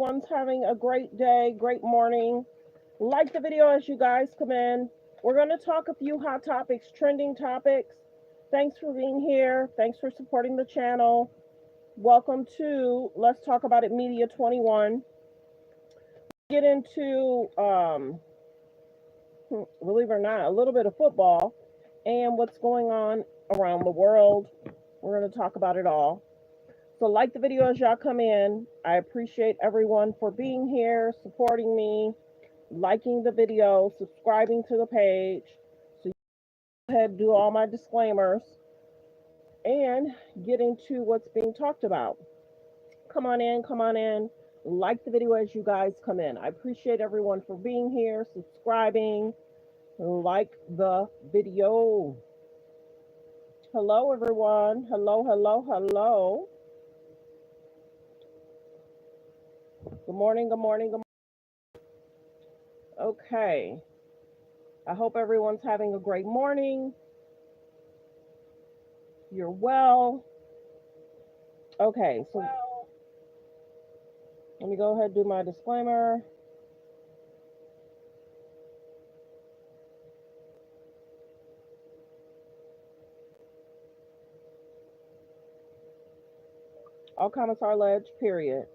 everyone's having a great day, great morning. Like the video as you guys come in. We're going to talk a few hot topics, trending topics. Thanks for being here. Thanks for supporting the channel. Welcome to Let's Talk About It Media 21. Get into, believe it or not, a little bit of football and what's going on around the world. We're going to talk about it all. So like the video as y'all come in. I appreciate everyone for being here, supporting me, liking the video, subscribing to the page. So you go ahead and do all my disclaimers and get into what's being talked about. Come on in, come on in. Like the video as you guys come in. I appreciate everyone for being here, subscribing, like the video. Hello everyone. Hello, hello, hello. Good morning, good morning, good morning. Okay. I hope everyone's having a great morning. You're well. Okay, so let me go ahead and do my disclaimer. All comments are alleged, period.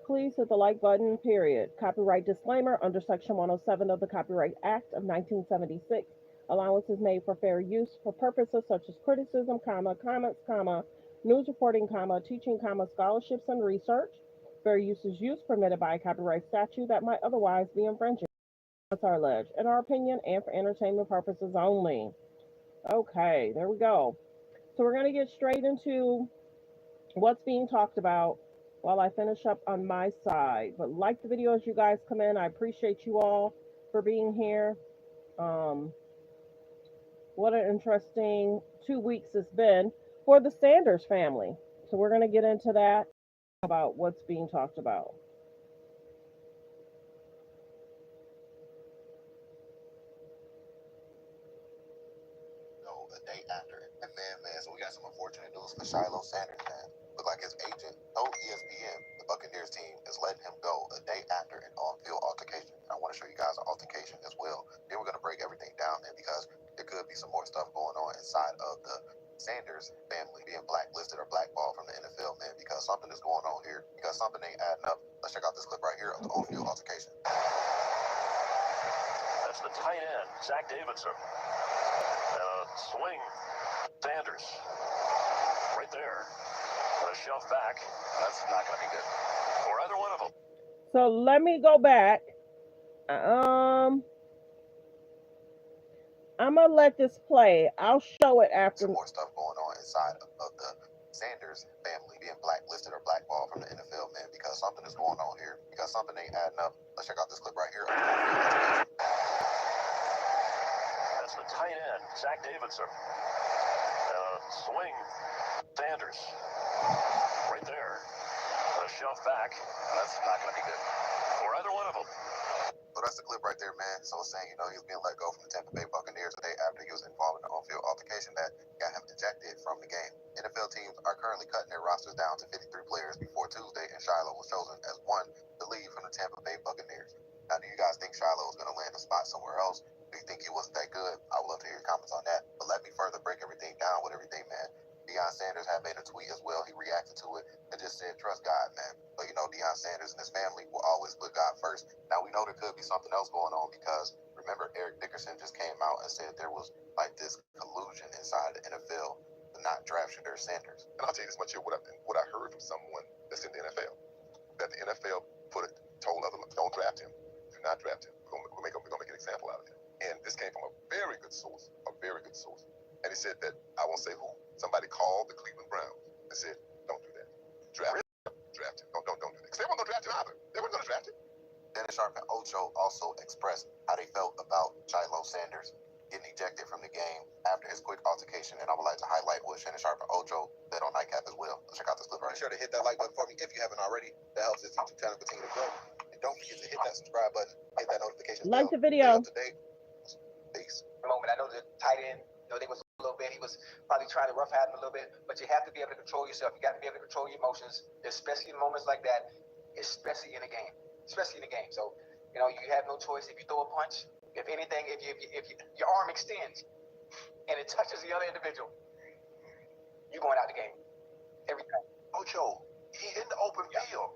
Please hit the like button, period. Copyright disclaimer under Section 107 of the Copyright Act of 1976. Allowance is made for fair use for purposes such as criticism, comments, news reporting, teaching, scholarships, and research. Fair use is use permitted by a copyright statute that might otherwise be infringing. Comments are alleged, in our opinion, and for entertainment purposes only. Okay, there we go. So we're going to get straight into what's being talked about while I finish up on my side. But like the video as you guys come in. I appreciate you all for being here. What an interesting 2 weeks it's been for the Sanders family. So we're going to get into that, about what's being talked about. A day after. And man, so we got some unfortunate news for Shiloh Sanders, man. Look like his agent told ESPN the Buccaneers team is letting him go a day after an on-field altercation. And I want to show you guys an altercation as well. Then we're going to break everything down, man, because there could be some more stuff going on inside of the Sanders family being blacklisted or blackballed from the NFL, man, because something is going on here. Because something ain't adding up. Let's check out this clip right here of the on-field altercation. That's the tight end, Zach Davidson. Swing, Sanders, right there. A shove back. That's not going to be good for either one of them. So let me go back. I'm gonna let this play. I'll show it after. Some more stuff going on inside of the Sanders family being blacklisted or blackballed from the NFL, man, because something is going on here. Because something ain't adding up. Let's check out this clip right here. That's the tight end, Zach Davidson. Swing, Sanders, right there. A shove back. That's not going to be good for either one of them. So that's the clip right there, man. So it's saying, he was being let go from the Tampa Bay Buccaneers a day after he was involved in the on-field altercation that got him ejected from the game. NFL teams are currently cutting their rosters down to 53 players before Tuesday, and Shiloh was chosen as one to leave from the Tampa Bay Buccaneers. Now, do you guys think Shiloh is going to land a spot somewhere else? Do you think he wasn't that good? I would love to hear your comments on that. But let me further break everything down with everything, man. Deion Sanders had made a tweet as well. He reacted to it and just said, trust God, man. But Deion Sanders and his family will always put God first. Now, we know there could be something else going on because, remember, Eric Dickerson just came out and said there was like this collusion inside the NFL to not draft Shiloh Sanders. And I'll tell you this much here, what I heard from someone that's in the NFL, that the NFL told other, don't draft him. Do not draft him. We're gonna make an example out of him. And this came from a very good source, And he said that, I won't say who, somebody called the Cleveland Browns and said, don't do that. Draft him. Don't do that. Because they weren't going to draft him either. They weren't going to draft him. Dennis Sharp and Ocho also expressed how they felt about Shiloh Sanders getting ejected from the game after his quick altercation. And I would like to highlight what Shannon Sharp and Ocho said on Nightcap as well. Let's check out this clip right here. Be sure to hit that like button for me if you haven't already. That helps this YouTube channel continue to grow. And don't forget to hit that subscribe button, hit that notification bell. Like the video. Stay up to date. Stay pace. The moment, I know the tight end, they was a little bit, he was probably trying to rough him a little bit, but you have to be able to control yourself. You got to be able to control your emotions, especially in moments like that, especially in a game. So, you have no choice. If you throw a punch, if anything, if your arm extends and it touches the other individual, you're going out the game every time. Ocho, he in the open field.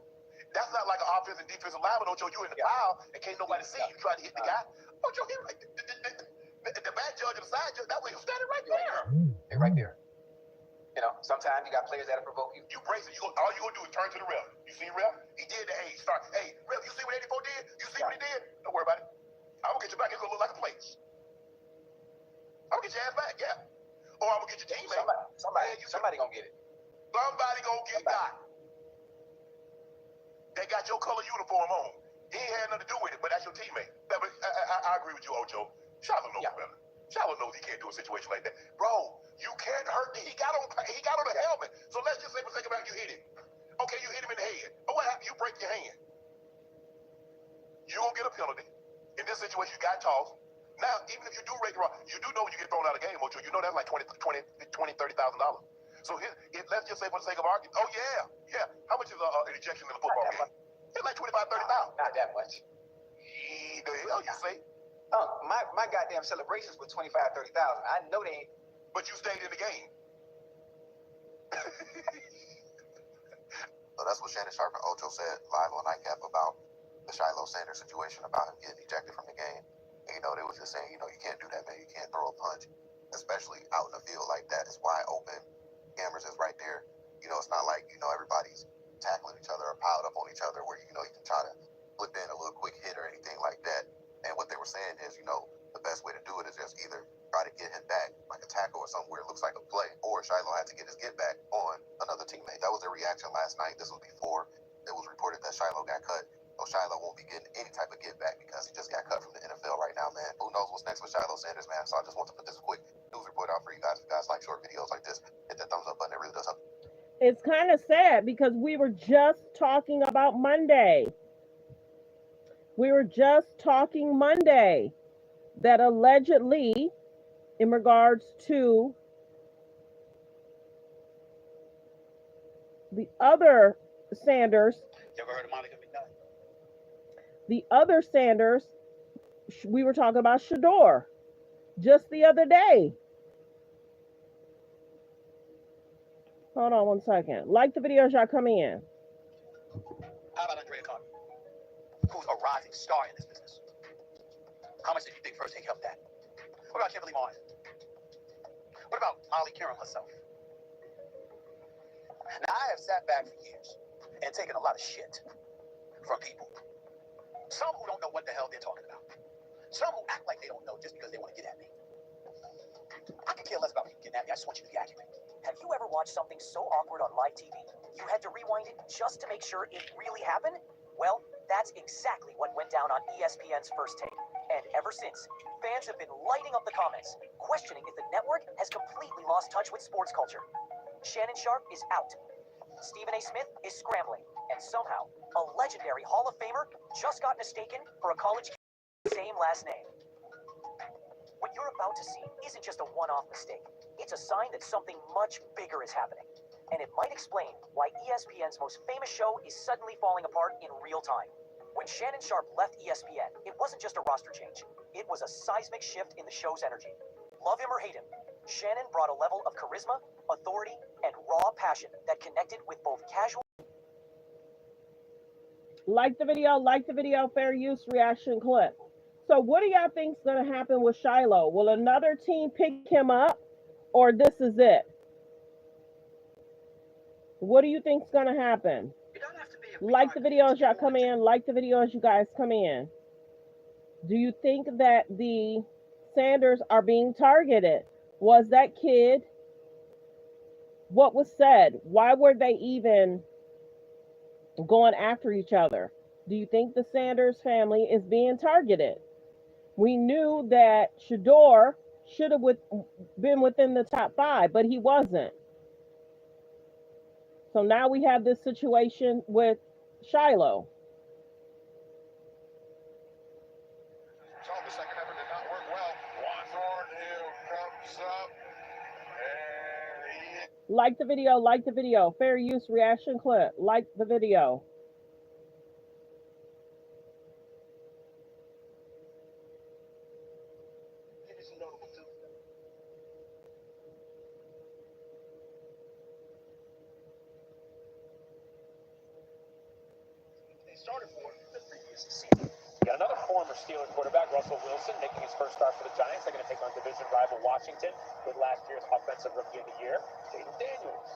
That's not like an offensive and defensive lineman, Ocho. You in the foul and can't nobody see you trying to hit the guy. Ocho, he right. The bad judge and the side judge, that way he's standing right there. They're right there. Sometimes you got players that'll provoke you. You brace it. All you gonna do is turn to the ref. You see ref? He did the A. Start. Hey, ref, you see what 84 did? You see what he did? Don't worry about it. I'm gonna get you back. It's gonna look like a play. I'm gonna get your ass back, yeah. Or I'm gonna get your teammate. Somebody gonna get it. Somebody gonna get got. They got your color uniform on. He ain't had nothing to do with it, but that's your teammate. I agree with you, Ocho. Shiloh knows better. Shiloh knows he can't do a situation like that. Bro, you can't hurt him. He got on a helmet. So let's just say for a second you hit him. Okay, you hit him in the head. But what happened? You break your hand. You gonna get a penalty. In this situation, you got tossed. Now, even if you do break the wrong, you do know when you get thrown out of the game, Ocho. You know that's like $20,000, $30,000. So let's just say for the sake of argument, yeah. How much is an ejection in a football game? It's like $25,000, $30,000. Not that much. The hell you say? My goddamn celebrations were $25,000, $30,000. I know they ain't. But you stayed in the game. So that's what Shannon Sharp and Ocho said live on Nightcap about the Shiloh Sanders situation, about him getting ejected from the game. And, they was just saying, you can't do that, man. You can't throw a punch, especially out in the field like that. It's wide open. Cameras is right there. It's not like, everybody's tackling each other or piled up on each other where, you can try to flip in a little quick hit or anything like that. And what they were saying is, the best way to do it is just either try to get him back, like a tackle or something where it looks like a play, or Shiloh had to get his get back on another teammate. That was their reaction last night. This was before it was reported that Shiloh got cut. So Shiloh won't be getting any type of get back because he just got cut from the NFL right now, man. Who knows what's next with Shiloh Sanders, man? So I just want to put this quick news report out for you guys. If you guys like short videos like this, hit that thumbs up button. It really does help. It's kind of sad because we were just talking about Monday. That allegedly, in regards to the other Sanders, You ever heard of Monica McKnight? the other Sanders, we were talking about Shador just the other day. Hold on one second. Like the video as y'all come in. How about Andrea Carter, who's a rising star in this business? How much did you think First Take helped that? What about Kimberly Martin? What about Molly Kieran herself? Now, I have sat back for years and taken a lot of shit from people. Some who don't know what the hell they're talking about. Some who act like they don't know just because they want to get at me. I can care less about people getting at me. I just want you to be accurate. Have you ever watched something so awkward on live TV, you had to rewind it just to make sure it really happened? Well, that's exactly what went down on ESPN's First Take. And ever since, fans have been lighting up the comments, questioning if the network has completely lost touch with sports culture. Shannon Sharp is out. Stephen A. Smith is scrambling. And somehow, a legendary Hall of Famer just got mistaken for a college kid with the same last name. What you're about to see isn't just a one-off mistake. It's a sign that something much bigger is happening. And it might explain why ESPN's most famous show is suddenly falling apart in real time. When Shannon Sharp left ESPN, it wasn't just a roster change. It was a seismic shift in the show's energy. Love him or hate him, Shannon brought a level of charisma, authority, and raw passion that connected with both casual. Like the video, fair use reaction clip. So what do y'all think's going to happen with Shiloh? Will another team pick him up, or this is it? What do you think's going to happen? Like the video as y'all come in. Like the video as you guys come in. Do you think that the Sanders are being targeted? Was that kid? What was said? Why were they even going after each other? Do you think the Sanders family is being targeted? We knew that Shador should have been within the top 5, but he wasn't. So now we have this situation with Shiloh. So the second effort did not work well. Like the video, like the video. Fair use reaction clip. Like the video. They started for the previous season. Got another former Steelers quarterback, Russell Wilson, making his first start for the Giants. They're going to take on division rival Washington with last year's Offensive Rookie of the Year, Jaden Daniels.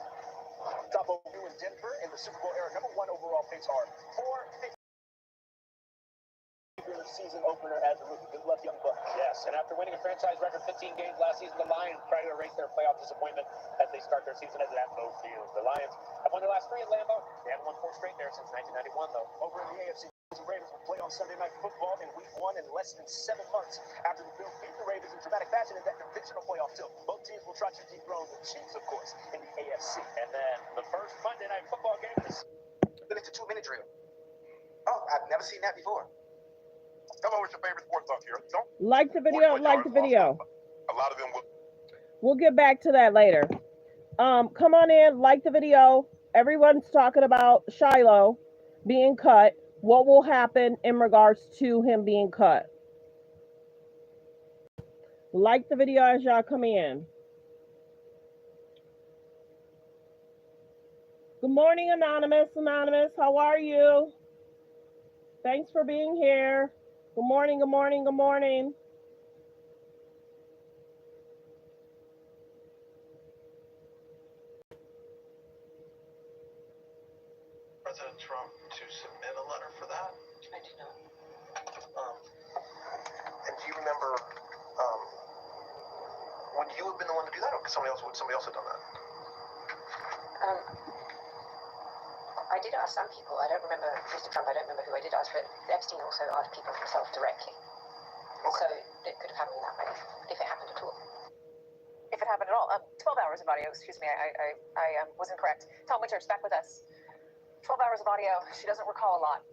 Top of new in Denver in the Super Bowl era. #1 overall picks are 4 season opener as a rookie. Good luck, young buck. Yes, and after winning a franchise record 15 games last season, the Lions try to erase their playoff disappointment as they start their season at Lambeau Field. The Lions have won their last 3 at Lambeau. They haven't won 4 straight there since 1991, though. Over in the AFC, the Ravens will play on Sunday Night Football in Week 1 in less than 7 months after the Bills beat the Ravens in dramatic fashion in that divisional playoff tilt. Both teams will try to dethrone the Chiefs, of course, in the AFC. And then the first Monday Night Football game is Then it's a 2-minute drill. Oh, I've never seen that before. Tell me what's your favorite sports off here. Don't Like the video, like the video. a lot of them will. We'll get back to that later. Come on in, like the video. Everyone's talking about Shiloh being cut. What will happen in regards to him being cut? Like the video as y'all come in. Good morning, Anonymous. Anonymous, how are you? Thanks for being here. Good morning, good morning, good morning. President Trump to submit a letter for that? I do not. And do you remember would you have been the one to do that, or would somebody else have done that? I did ask some people. I don't remember Mr. Trump. I don't remember who I did ask, but Epstein also asked people himself directly. Okay. So it could have happened that way, if it happened at all. If it happened at all. 12 hours of audio, excuse me, I was incorrect. Tom Winter's back with us. 12 hours of audio. She doesn't recall a lot.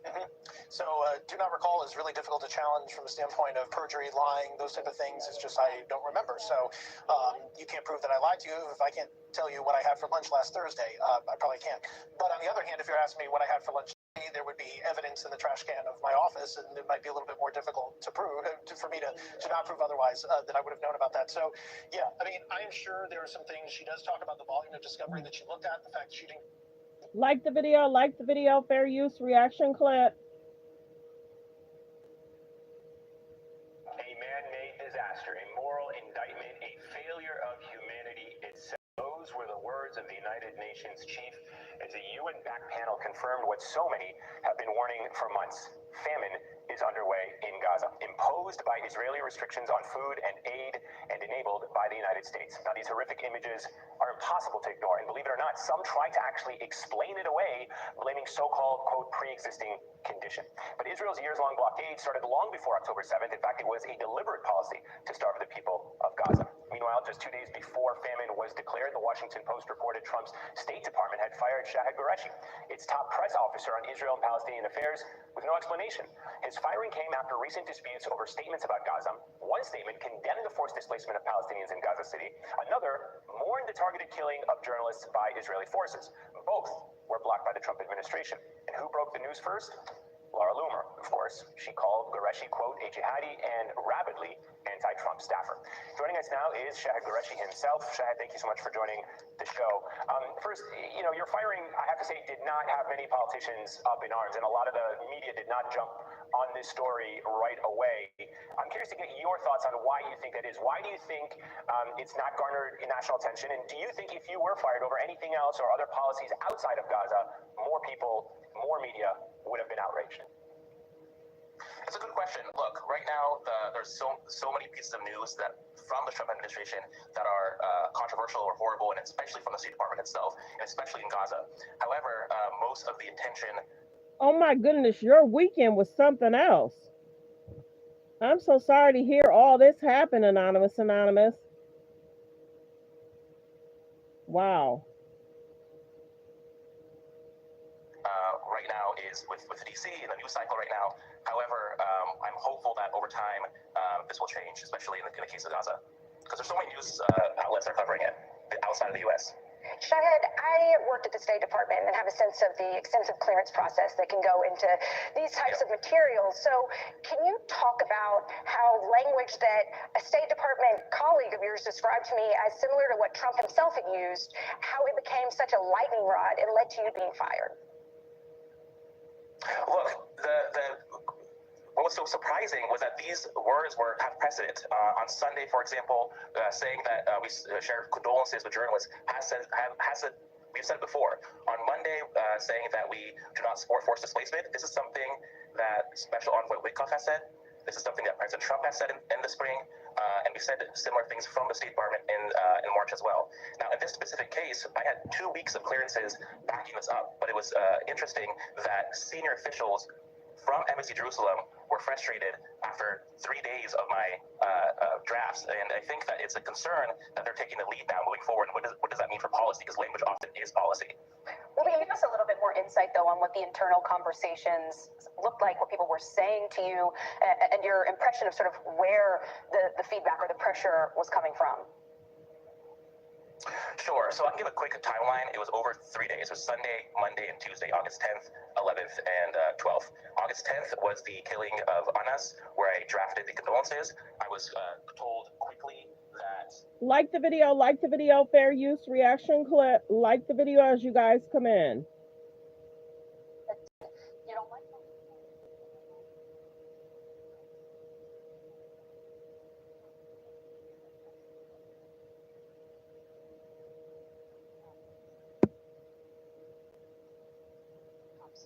Mm-hmm. So do not recall is really difficult to challenge from the standpoint of perjury, lying, those type of things. It's just I don't remember. So you can't prove that I lied to you. If I can't tell you what I had for lunch last Thursday, I probably can't. But on the other hand, if you're asking me what I had for lunch today, there would be evidence in the trash can of my office, and it might be a little bit more difficult to prove, for me to not prove otherwise, that I would have known about that. So, yeah, I mean, I am sure there are some things she does talk about the volume of discovery that she looked at, the fact that she didn't. Like the video, fair use, reaction clip. a man-made disaster, a moral indictment, a failure of humanity itself. Those were the words of the United Nations chief as a UN-backed panel confirmed what so many have been warning for months. Famine is underway in Gaza, imposed by Israeli restrictions on food and aid and enabled by the United States. Now, these horrific images are impossible to ignore, and believe it or not, some try to actually explain it away, blaming so-called, quote, pre-existing condition. But Israel's years-long blockade started long before October 7th. In fact, it was a deliberate policy to starve the people of Gaza. Meanwhile, just 2 days before famine was declared, the Washington Post reported Trump's State Department had fired Shahid Qureshi, its top press officer on Israel and Palestinian affairs, with no explanation. His firing came after recent disputes over statements about Gaza. One statement condemned the forced displacement of Palestinians in Gaza City. Another mourned the targeted killing of journalists by Israeli forces. Both were blocked by the Trump administration. And who broke the news first? Laura Loomer, of course. She called Qureshi, quote, a jihadi and rabidly anti-Trump staffer. Joining us now is Shahid Qureshi himself. Shahid, thank you so much for joining the show. First, your firing, I have to say, did not have many politicians up in arms, and a lot of the media did not jump on this story right away. I'm curious to get your thoughts on why you think that is. Why do you think it's not garnered national attention? And do you think if you were fired over anything else or other policies outside of Gaza, more people, more media would have been outraged? It's a good question. Look, right now, there's so many pieces of news that from the Trump administration that are controversial or horrible, and especially from the State Department itself, and especially in Gaza. However, most of the attention... Oh my goodness, your weekend was something else. I'm so sorry to hear all this happen, Anonymous. Wow. Right now is with DC and the news cycle right now. However, I'm hopeful that over time this will change, especially in the case of Gaza, because there's so many news outlets that are covering it outside of the U.S. Shahid, I worked at the State Department and have a sense of the extensive clearance process that can go into these types of materials. So can you talk about how language that a State Department colleague of yours described to me as similar to what Trump himself had used, how it became such a lightning rod and led to you being fired? Look, what was so surprising was that these words have precedent. On Sunday, for example, saying that we shared condolences with journalists we've said it before. On Monday, saying that we do not support forced displacement. This is something that Special Envoy Witkoff has said. This is something that President Trump has said in the spring. And we said similar things from the State Department in March as well. Now, in this specific case, I had 2 weeks of clearances backing this up, but it was interesting that senior officials from Embassy Jerusalem were frustrated after 3 days of my drafts, and I think that it's a concern that they're taking the lead now moving forward. What does that mean for policy? Because language often is policy. Well, can you give us a little bit more insight, though, on what the internal conversations looked like, what people were saying to you, and your impression of sort of where the feedback or the pressure was coming from? Sure. So I can give a quick timeline. It was over 3 days. It was Sunday, Monday, and Tuesday, August 10th, 11th, and 12th. August 10th was the killing of Anas, where I drafted the condolences. I was told quickly that... Like the video, fair use reaction clip. Like the video as you guys come in. You don't like them?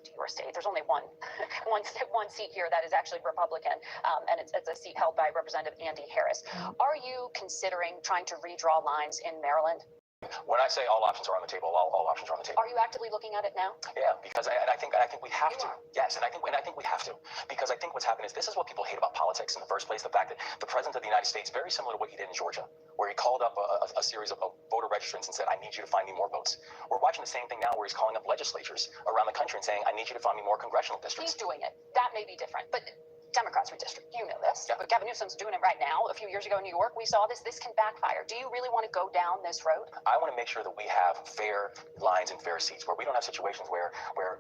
To your state, there's only one seat here that is actually Republican, and it's a seat held by Representative Andy Harris. Are you considering trying to redraw lines in Maryland? When I say all options are on the table, all options are on the table. Are you actively looking at it now? Yeah, because I think we have to. Yes, and I think we have to, because I think what's happened is this is what people hate about politics in the first place. The fact that the president of the United States, very similar to what he did in Georgia, where he called up a series of voter registrants and said, "I need you to find me more votes." We're watching the same thing now, where he's calling up legislatures around the country and saying, "I need you to find me more congressional districts." He's doing it. That may be different, but Democrats redistrict. You know this. Yeah. But Gavin Newsom's doing it right now. A few years ago in New York, we saw this. This can backfire. Do you really want to go down this road? I want to make sure that we have fair lines and fair seats, where we don't have situations where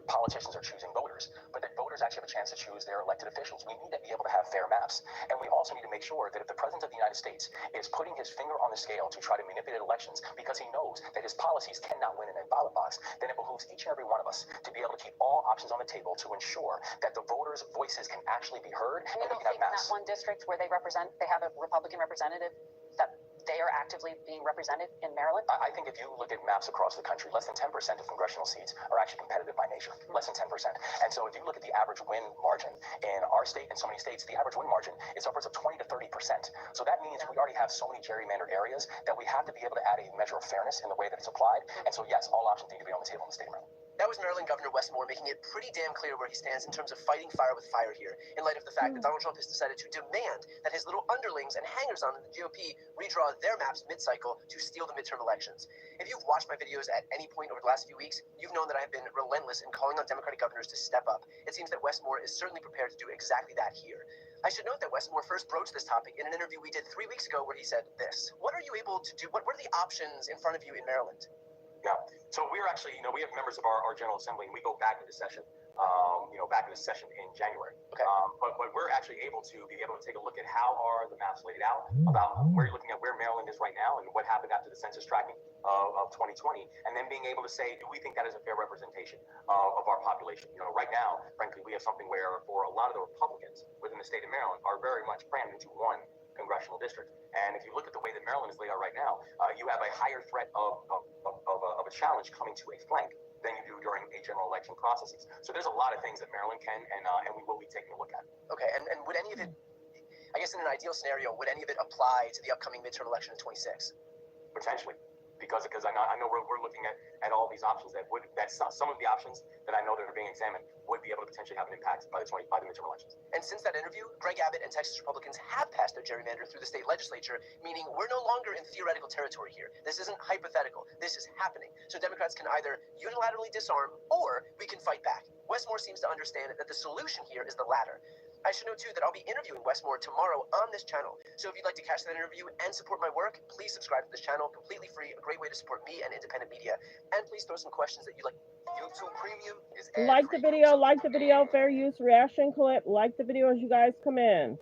politicians are choosing voters, but that voters actually have a chance to choose their elected officials. We need to be able to have fair maps. And we also need to make sure that if the president of the United States is putting his finger on the scale to try to manipulate elections because he knows that his policies cannot win in a ballot box, then it behooves each and every one of us to be able to keep all options on the table to ensure that the voters' voices can actually be heard. And you don't think in that one district where they have a Republican representative, that they are actively being represented in Maryland? I think if you look at maps across the country, less than 10% of congressional seats are actually competitive by nature. Less than 10%. And so if you look at the average win margin in our state and so many states, the average win margin is upwards of 20 to 30%. So that means we already have so many gerrymandered areas that we have to be able to add a measure of fairness in the way that it's applied. And so yes, all options need to be on the table in the state of Maryland. That was Maryland Governor Wes Moore making it pretty damn clear where he stands in terms of fighting fire with fire here, in light of the fact that Donald Trump has decided to demand that his little underlings and hangers-on in the GOP redraw their maps mid-cycle to steal the midterm elections. If you've watched my videos at any point over the last few weeks, you've known that I have been relentless in calling on Democratic governors to step up. It seems that Wes Moore is certainly prepared to do exactly that here. I should note that Wes Moore first broached this topic in an interview we did 3 weeks ago, where he said this: "What are you able to do? What are the options in front of you in Maryland?" Yeah. So we're actually, we have members of our General Assembly, and we go back into session, back into session in January. Okay. But we're actually able to take a look at how are the maps laid out, about where you're looking at where Maryland is right now and what happened after the census tracking of 2020, and then being able to say, do we think that is a fair representation of our population? Right now, frankly, we have something where for a lot of the Republicans within the state of Maryland are very much crammed into one congressional district. And if you look at the way that Maryland is laid out right now, you have a higher threat of a challenge coming to a flank than you do during a general election processes. So there's a lot of things that Maryland can and we will be taking a look at. Okay, and would any of it, I guess in an ideal scenario, would any of it apply to the upcoming midterm election in 26? Potentially. Because I know we're looking at all these options that some of the options that I know that are being examined would be able to potentially have an impact by the midterm elections. And since that interview, Greg Abbott and Texas Republicans have passed their gerrymander through the state legislature, meaning we're no longer in theoretical territory here. This isn't hypothetical. This is happening. So Democrats can either unilaterally disarm, or we can fight back. Wes Moore seems to understand that the solution here is the latter. I should note too that I'll be interviewing Wes Moore tomorrow on this channel. So if you'd like to catch that interview and support my work, please subscribe to this channel, completely free, a great way to support me and independent media. And please throw some questions that you'd like. YouTube Premium is Like the video, fair use, reaction clip. Like the video as you guys come in.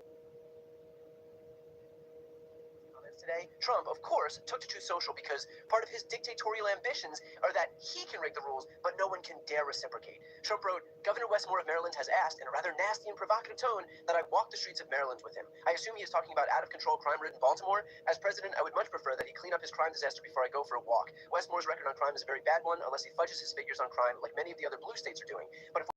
Today, Trump, of course, took to Truth Social because part of his dictatorial ambitions are that he can rig the rules, but no one can dare reciprocate. Trump wrote, Governor Wes Moore of Maryland has asked, in a rather nasty and provocative tone, that I walk the streets of Maryland with him. I assume he is talking about out-of-control, crime-ridden Baltimore. As president, I would much prefer that he clean up his crime disaster before I go for a walk. Wes Moore's record on crime is a very bad one, unless he fudges his figures on crime like many of the other blue states are doing. But if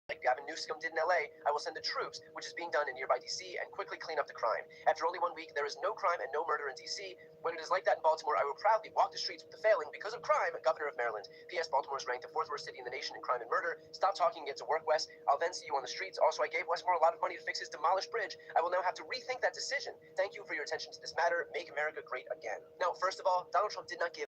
like Gavin Newsom did in LA, I will send the troops, which is being done in nearby DC, and quickly clean up the crime. After only 1 week, there is no crime and no murder in DC. When it is like that in Baltimore, I will proudly walk the streets with the failing, because of crime, governor of Maryland. P.S. Baltimore is ranked the 4th worst city in the nation in crime and murder. Stop talking and get to work, Wes. I'll then see you on the streets. Also, I gave Wes Moore a lot of money to fix his demolished bridge. I will now have to rethink that decision. Thank you for your attention to this matter. Make America great again. Now, first of all, Donald Trump did not give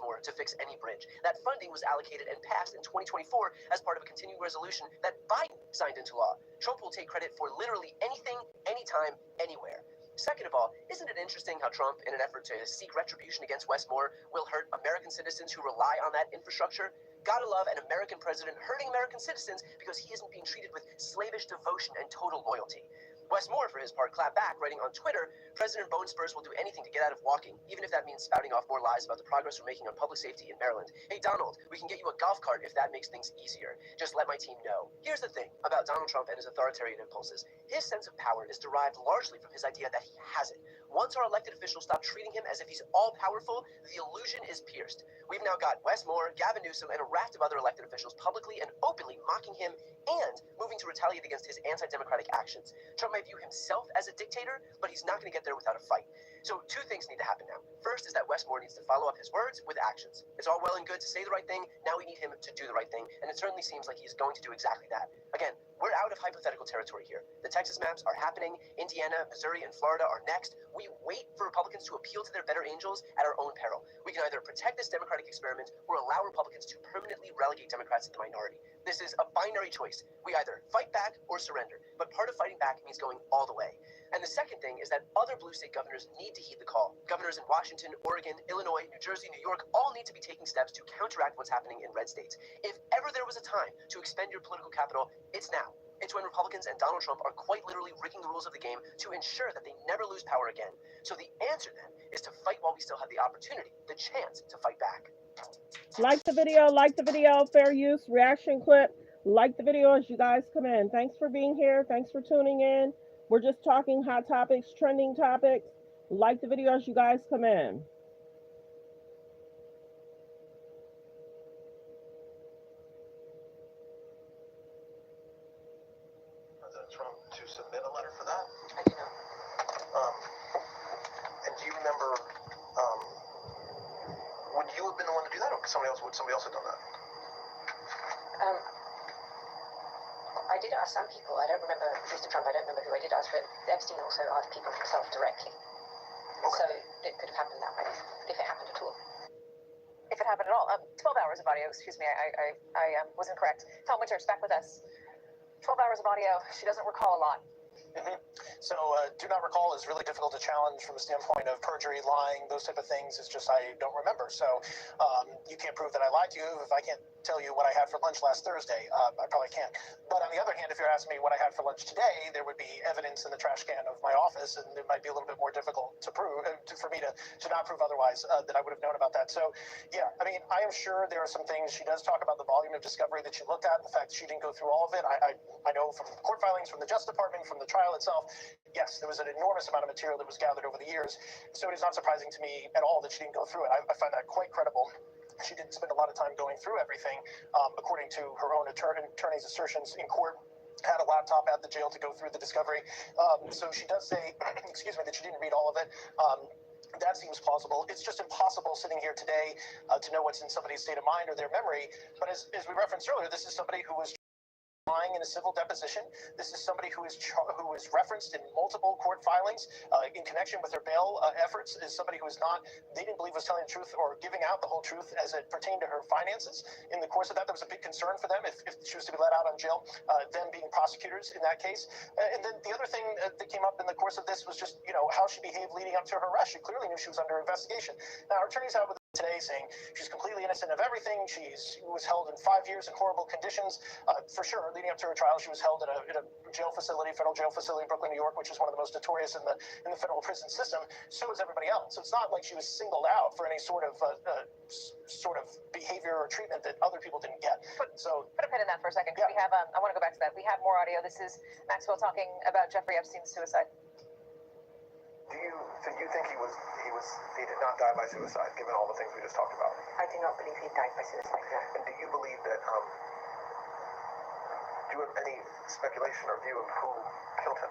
more to fix any bridge. That funding was allocated and passed in 2024 as part of a continuing resolution that Biden signed into law. Trump will take credit for literally anything, anytime, anywhere. Second of all, isn't it interesting how Trump, in an effort to seek retribution against Wes Moore, will hurt American citizens who rely on that infrastructure? Gotta love an American president hurting American citizens because he isn't being treated with slavish devotion and total loyalty. Wes Moore, for his part, clapped back, writing on Twitter, President Bone Spurs will do anything to get out of walking, even if that means spouting off more lies about the progress we're making on public safety in Maryland. Hey, Donald, we can get you a golf cart if that makes things easier. Just let my team know. Here's the thing about Donald Trump and his authoritarian impulses. His sense of power is derived largely from his idea that he has it. Once our elected officials stop treating him as if he's all-powerful, the illusion is pierced. We've now got Wes Moore, Gavin Newsom, and a raft of other elected officials publicly and openly mocking him and moving to retaliate against his anti-democratic actions. Trump may view himself as a dictator, but he's not going to get there without a fight. So two things need to happen now. First is that Wes Moore needs to follow up his words with actions. It's all well and good to say the right thing. Now we need him to do the right thing, and it certainly seems like he's going to do exactly that. Again, we're out of hypothetical territory here. The Texas maps are happening. Indiana, Missouri, and Florida are next. We wait for Republicans to appeal to their better angels at our own peril. We can either protect this Democratic experiment or allow Republicans to permanently relegate Democrats to the minority. This is a binary choice. We either fight back or surrender, but part of fighting back means going all the way. And the second thing is that other blue state governors need to heed the call. Governors in Washington, Oregon, Illinois, New Jersey, New York all need to be taking steps to counteract what's happening in red states. If ever there was a time to expend your political capital, it's now. It's when Republicans and Donald Trump are quite literally rigging the rules of the game to ensure that they never lose power again. So the answer then is to fight while we still have the opportunity, the chance to fight back. Like the video, fair use, reaction clip. Like the video as you guys come in. Thanks for being here. Thanks for tuning in. We're just talking hot topics, trending topics. Like the video as you guys come in. President Trump to submit a letter for that? I do know. And do you remember, would you have been the one to do that, or would somebody else have done that? I did ask some people. I don't remember Mr. Trump. I don't remember who I did ask, but Epstein also asked people himself directly. Okay. So it could have happened that way, if it happened at all. If it happened at all. 12 hours of audio, excuse me, I was incorrect. Tom Winter's back with us. 12 hours of audio. She doesn't recall a lot. So do not recall is really difficult to challenge from a standpoint of perjury, lying, those type of things. It's just I don't remember. So you can't prove that I lied to you if I can't tell you what I had for lunch last Thursday. I probably can't. But on the other hand, if you're asking me what I had for lunch today, there would be evidence in the trash can of my office, and it might be a little bit more difficult to prove, for me to not prove otherwise, that I would have known about that. So, yeah, I mean, I am sure there are some things. She does talk about the volume of discovery that she looked at, the fact that she didn't go through all of it. I know from court filings, from the Justice Department, from the trial itself, yes, there was an enormous amount of material that was gathered over the years. So it is not surprising to me at all that she didn't go through it. I find that quite credible. She didn't spend a lot of time going through everything, according to her own attorney's assertions in court. Had a laptop at the jail to go through the discovery. So she does say, excuse me, that she didn't read all of it. That seems plausible. It's just impossible sitting here today to know what's in somebody's state of mind or their memory. But as we referenced earlier, this is somebody who was testifying in a civil deposition. This is somebody who is referenced in multiple court filings in connection with her bail efforts. Is somebody who is not, they didn't believe was telling the truth or giving out the whole truth as it pertained to her finances. In the course of that, there was a big concern for them if she was to be let out on jail, them being prosecutors in that case. And then the other thing that came up in the course of this was just, how she behaved leading up to her arrest. She clearly knew she was under investigation. Now, her attorney's out with today saying she's completely innocent of everything. She was held in 5 years in horrible conditions. For sure, leading up to her trial, she was held in a jail facility, federal jail facility in Brooklyn, New York, which is one of the most notorious in the federal prison system. So is everybody else. So it's not like she was singled out for any sort of behavior or treatment that other people didn't get. Put a pin in that for a second. Yeah. We have, I want to go back to that. We have more audio. This is Maxwell talking about Jeffrey Epstein's suicide. Do you think he did not die by suicide, given all the things we just talked about? I do not believe he died by suicide. No. And do you believe that? Do you have any speculation or view of who killed him?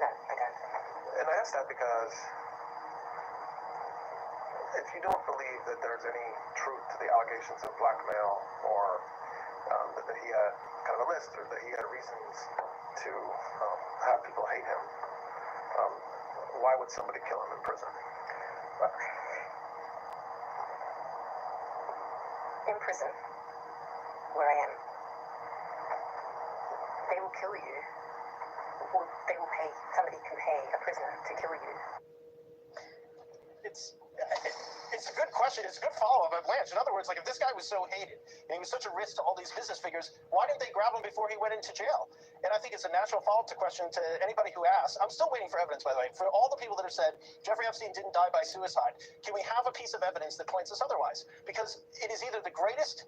No, I don't. And I ask that because if you don't believe that there's any truth to the allegations of blackmail, or that he had kind of a list, or that he had reasons to have people hate him, why would somebody kill him in prison? Well, in prison, where I am, they will kill you, or somebody can pay a prisoner to kill you. It's a good question. It's a good follow-up of Blanche. In other words, like, if this guy was so hated and he was such a risk to all these business figures, why didn't they grab him before he went into jail? And I think it's a natural follow-up to question to anybody who asks. I'm still waiting for evidence, by the way, for all the people that have said Jeffrey Epstein didn't die by suicide. Can we have a piece of evidence that points us otherwise? Because it is either the greatest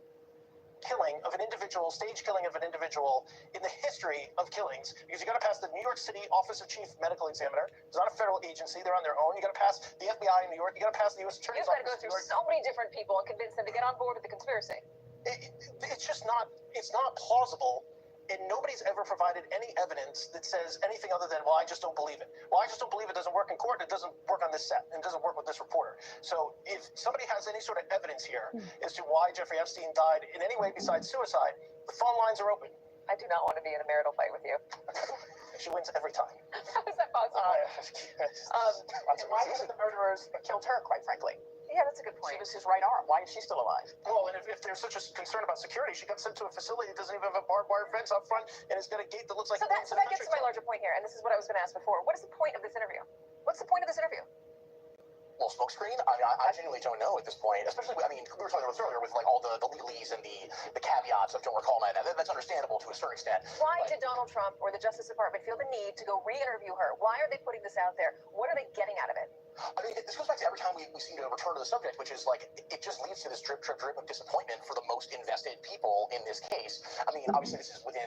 killing of an individual, stage killing of an individual in the history of killings, because you got to pass the New York City Office of Chief Medical Examiner. It's not a federal agency; they're on their own. You got to pass the FBI in New York. You got to pass the U.S. Attorney's Office. You've got to go through so many different people and convince them to get on board with the conspiracy. It's just not. It's not plausible. And nobody's ever provided any evidence that says anything other than, well, I just don't believe it. Well, I just don't believe it doesn't work in court, and it doesn't work on this set, and it doesn't work with this reporter. So if somebody has any sort of evidence here as to why Jeffrey Epstein died in any way besides suicide, the phone lines are open. I do not want to be in a marital fight with you. She wins every time. How is that possible? Why haven't the murderers killed her, quite frankly? Yeah, that's a good point. She was his right arm. Why is she still alive? Well, and if there's such a concern about security, she got sent to a facility that doesn't even have a barbed wire fence up front, and it's got a gate that looks like... So that gets to my larger point here, and this is what I was going to ask before. What is the point of this interview? What's the point of this interview? Well, smokescreen? I genuinely don't know at this point. Especially, we were talking about this earlier with like all the legalese and the caveats of don't recall that. That's understandable to a certain extent. Why did Donald Trump or the Justice Department feel the need to go re-interview her? Why are they putting this out there? What are they getting out of it? This goes back to every time we seem to return to the subject, which is like, it just leads to this drip of disappointment for the most invested people in this case. Obviously this is within,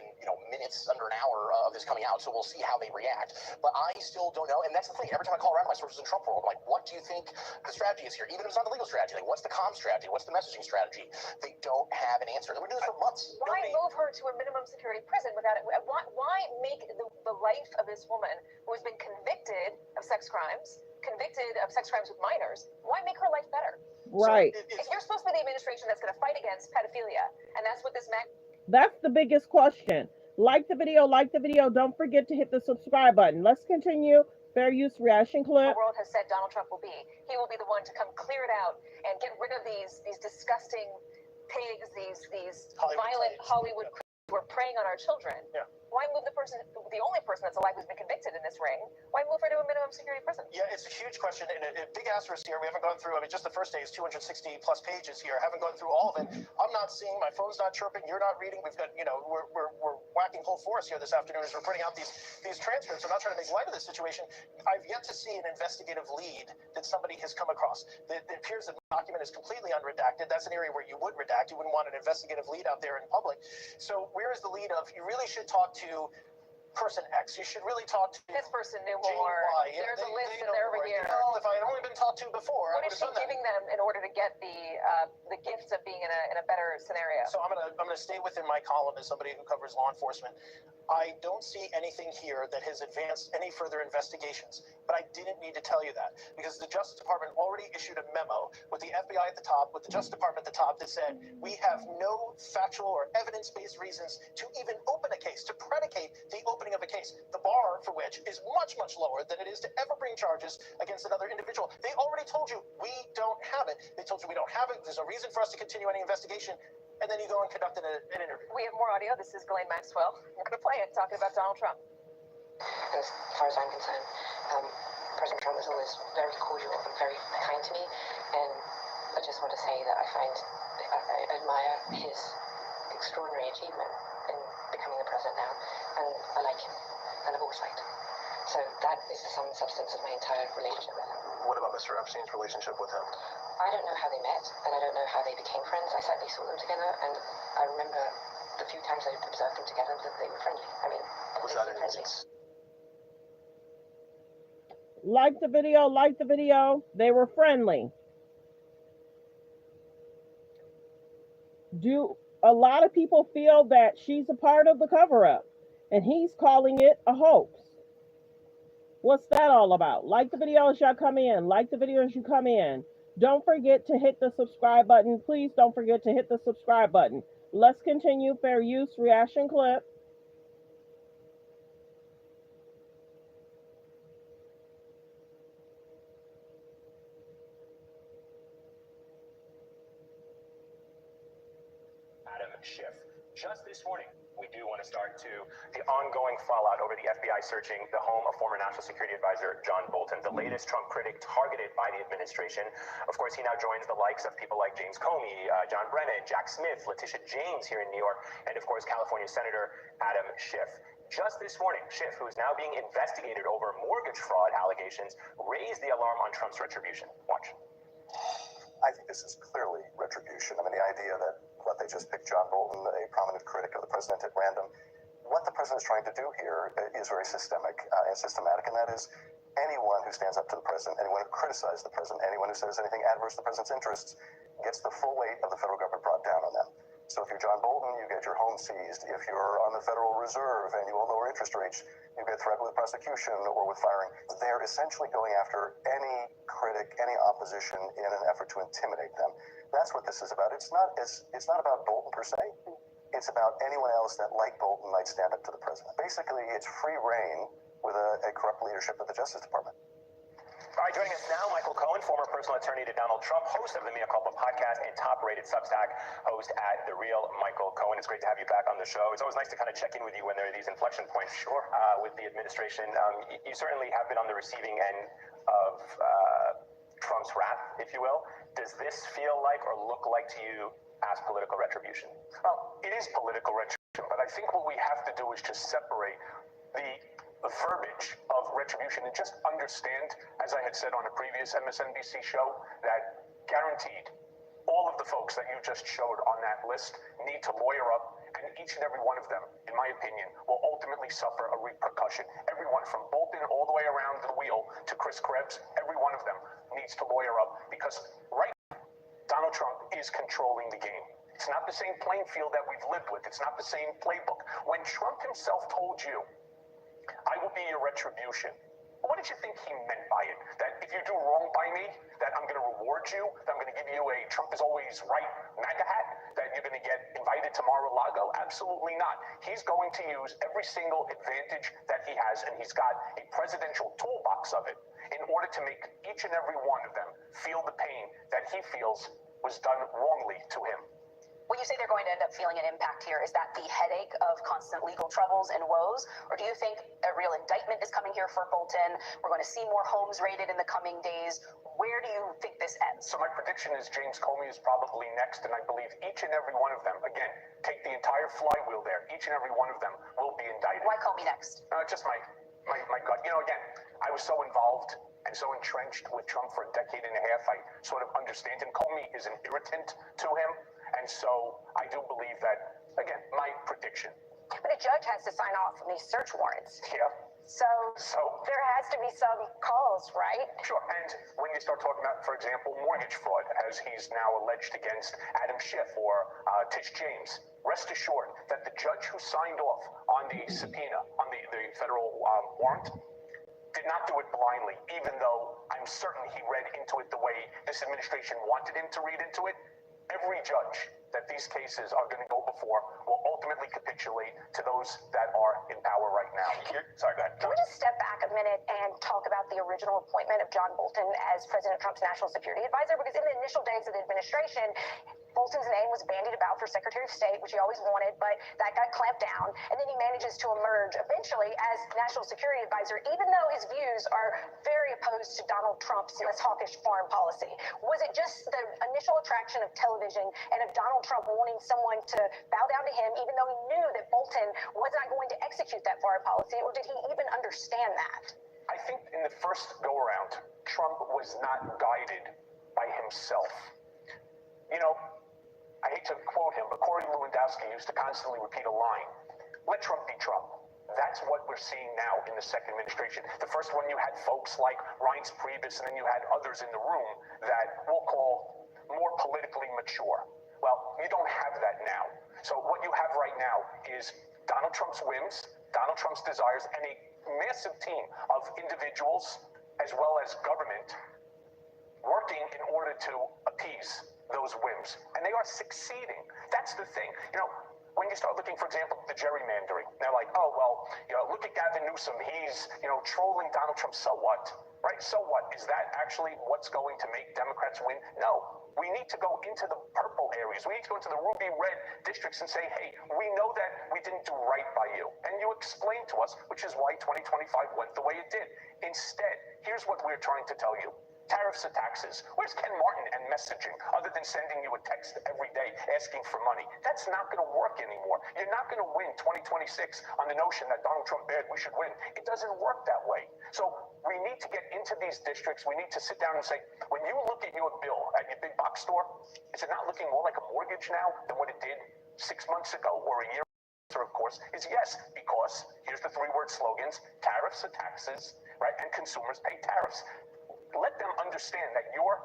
minutes, under an hour of this coming out, so we'll see how they react. But I still don't know, and that's the thing. Every time I call around my sources in Trump world, I'm like, what do you think the strategy is here? Even if it's not the legal strategy, like, what's the comm strategy? What's the messaging strategy? They don't have an answer. They've been doing this for months. Why move her to a minimum security prison without it? Why make the life of this woman who has been convicted of sex crimes with minors, why make her life better? Right. So if you're supposed to be the administration that's going to fight against pedophilia, and that's what this That's the biggest question. Like the video. Don't forget to hit the subscribe button. Let's continue. Fair use reaction clip. The world has said Donald Trump will be. He will be the one to come clear it out and get rid of these disgusting pigs, these violent Hollywood creeps who are preying on our children. Yeah. Why move the only person that's alive who's been convicted in this ring? Why move her to a minimum security prison? Yeah, it's a huge question, and a big asterisk here. We haven't gone through, just the first day is 260 plus pages here. I haven't gone through all of it. I'm not seeing, my phone's not chirping, you're not reading. We've got, we're whacking whole force here this afternoon as we're putting out these transcripts. I'm not trying to make light of this situation. I've yet to see an investigative lead that somebody has come across. It appears that the document is completely unredacted. That's an area where you would redact. You wouldn't want an investigative lead out there in public. So where is the lead of, you really should talk to person X. You should really talk to This person knew Jane more. Y. Yeah, There's a list they in there over know, here. You know, if I had only been talked to before, What I is would she have done that. giving them in order to get the gifts of being in a better scenario? So I'm gonna stay within my column as somebody who covers law enforcement. I don't see anything here that has advanced any further investigations, but I didn't need to tell you that because the Justice Department already issued a memo with the FBI at the top, with the Justice Department at the top that said we have no factual or evidence-based reasons to even open a case, to predicate the opening of a case, the bar for which is much, much lower than it is to ever bring charges against another individual. They already told you we don't have it. They told you we don't have it. There's no reason for us to continue any investigation. And then you go and conduct an interview. We have more audio. This is Ghislaine Maxwell. We're going to play it, talking about Donald Trump. As far as I'm concerned, President Trump was always very cordial and very kind to me. And I just want to say that I admire his extraordinary achievement in becoming the president now. And I like him. And I've always liked him. So that is the sum and substance of my entire relationship with him. What about Mr. Epstein's relationship with him? I don't know how they met, and I don't know how they became friends. I certainly saw them together, and I remember the few times I observed them together that they were friendly. I mean, Was that friendly. Like the video, like the video. They were friendly. Do a lot of people feel that she's a part of the cover-up, and he's calling it a hoax? What's that all about? Like the video as y'all come in. Like the video as you come in. Don't forget to hit the subscribe button. Please don't forget to hit the subscribe button. Let's continue. Fair use reaction clip. Adam Schiff. Just this morning, we do want to start to the ongoing fallout over the FBI searching the home of former National Security Advisor John Bolton, the latest Trump critic targeted by the administration. Of course, he now joins the likes of people like James Comey, John Brennan, Jack Smith, Letitia James here in New York, and of course, California Senator Adam Schiff. Just this morning, Schiff, who is now being investigated over mortgage fraud allegations, raised the alarm on Trump's retribution. Watch. I think this is clearly retribution. I mean, the idea that they just picked John Bolton, a prominent critic of the president, at random. What the president is trying to do here is very systemic and systematic, and that is anyone who stands up to the president, anyone who criticizes the president, anyone who says anything adverse to the president's interests gets the full weight of the federal government brought down on them. So if you're John Bolton, you get your home seized. If you're on the Federal Reserve and you owe lower interest rates, you get threatened with prosecution or with firing. They're essentially going after any critic, any opposition in an effort to intimidate them. That's what this is about. It's not about Bolton per se. It's about anyone else that, like Bolton, might stand up to the president. Basically, it's free reign with a corrupt leadership of the Justice Department. All right, joining us now, Michael Cohen, former personal attorney to Donald Trump, host of the Mea Culpa podcast and top-rated Substack host at The Real Michael Cohen. It's great to have you back on the show. It's always nice to kind of check in with you when there are these inflection points with the administration. You certainly have been on the receiving end of Trump's wrath, if you will. Does this feel like or look like to you as political retribution? Well, it is political retribution, but I think what we have to do is just separate the verbiage of retribution and just understand, as I had said on a previous MSNBC show, that guaranteed all of the folks that you just showed on that list need to lawyer up, and each and every one of them, in my opinion, will ultimately suffer a repercussion. Everyone from Bolton all the way around the wheel to Chris Krebs, every one of them needs to lawyer up, because right now, Donald Trump is controlling the game. It's not the same playing field that we've lived with. It's not the same playbook. When Trump himself told you, I will be your retribution, what did you think he meant by it? That if you do wrong by me, that I'm going to reward you, that I'm going to give you a Trump is always right MAGA hat, that you're going to get invited to Mar-a-Lago? Absolutely not. He's going to use every single advantage that he has, and he's got a presidential toolbox of it in order to make each and every one of them feel the pain that he feels was done wrongly to him. When you say they're going to end up feeling an impact here, is that the headache of constant legal troubles and woes? Or do you think a real indictment is coming here for Bolton? We're going to see more homes raided in the coming days. Where do you think this ends? So my prediction is James Comey is probably next, and I believe each and every one of them, again, take the entire flywheel there, each and every one of them will be indicted. Why Comey next? Just my gut. You know, again, I was so involved and so entrenched with Trump for a decade and a half, I sort of understand him. Comey is an irritant to him. And so I do believe that, again, my prediction, But a judge has to sign off on these search warrants. Yeah. So there has to be some calls, right? Sure. And when you start talking about, for example, mortgage fraud, as he's now alleged against Adam Schiff or Tish James, rest assured that the judge who signed off on the subpoena, on the federal warrant, did not do it blindly, even though I'm certain he read into it the way this administration wanted him to read into it. Every judge that these cases are going to go before will ultimately capitulate to those that are in power right now. Sorry, go ahead. Can we just step back a minute and talk about the original appointment of John Bolton as President Trump's national security advisor? Because in the initial days of the administration, Bolton's name was bandied about for Secretary of State, which he always wanted, but that got clamped down. And then he manages to emerge eventually as national security advisor, even though his views are very opposed to Donald Trump's less hawkish foreign policy. Was it just the initial attraction of television and of Donald Trump wanting someone to bow down to him, even though he knew that Bolton was not going to execute that foreign policy, or did he even understand that? I think in the first go-around, Trump was not guided by himself. You know, I hate to quote him, but Corey Lewandowski used to constantly repeat a line: let Trump be Trump. That's what we're seeing now in the second administration. The first one, you had folks like Reince Priebus, and then you had others in the room that we'll call more politically mature. Well, you don't have that now. So what you have right now is Donald Trump's whims, Donald Trump's desires, and a massive team of individuals as well as government working in order to appease those whims. And they are succeeding. That's the thing. You know, when you start looking, for example, at the gerrymandering, they're like, oh, well, you know, look at Gavin Newsom. He's, you know, trolling Donald Trump. So what? Right? So what? Is that actually what's going to make Democrats win? No. We need to go into the purple areas. We need to go into the ruby red districts and say, hey, we know that we didn't do right by you. And you explain to us, which is why 2025 went the way it did. Instead, here's what we're trying to tell you. Tariffs and taxes. Where's Ken Martin and messaging, other than sending you a text every day asking for money? That's not going to work anymore. You're not going to win 2026 on the notion that Donald Trump bad, we should win. It doesn't work that way. So we need to get into these districts. We need to sit down and say, when you look at your bill at your big box store, is it not looking more like a mortgage now than what it did 6 months ago or a year? Of course, is yes, because here's the three-word slogans: tariffs and taxes, right? And consumers pay tariffs. Let them understand that your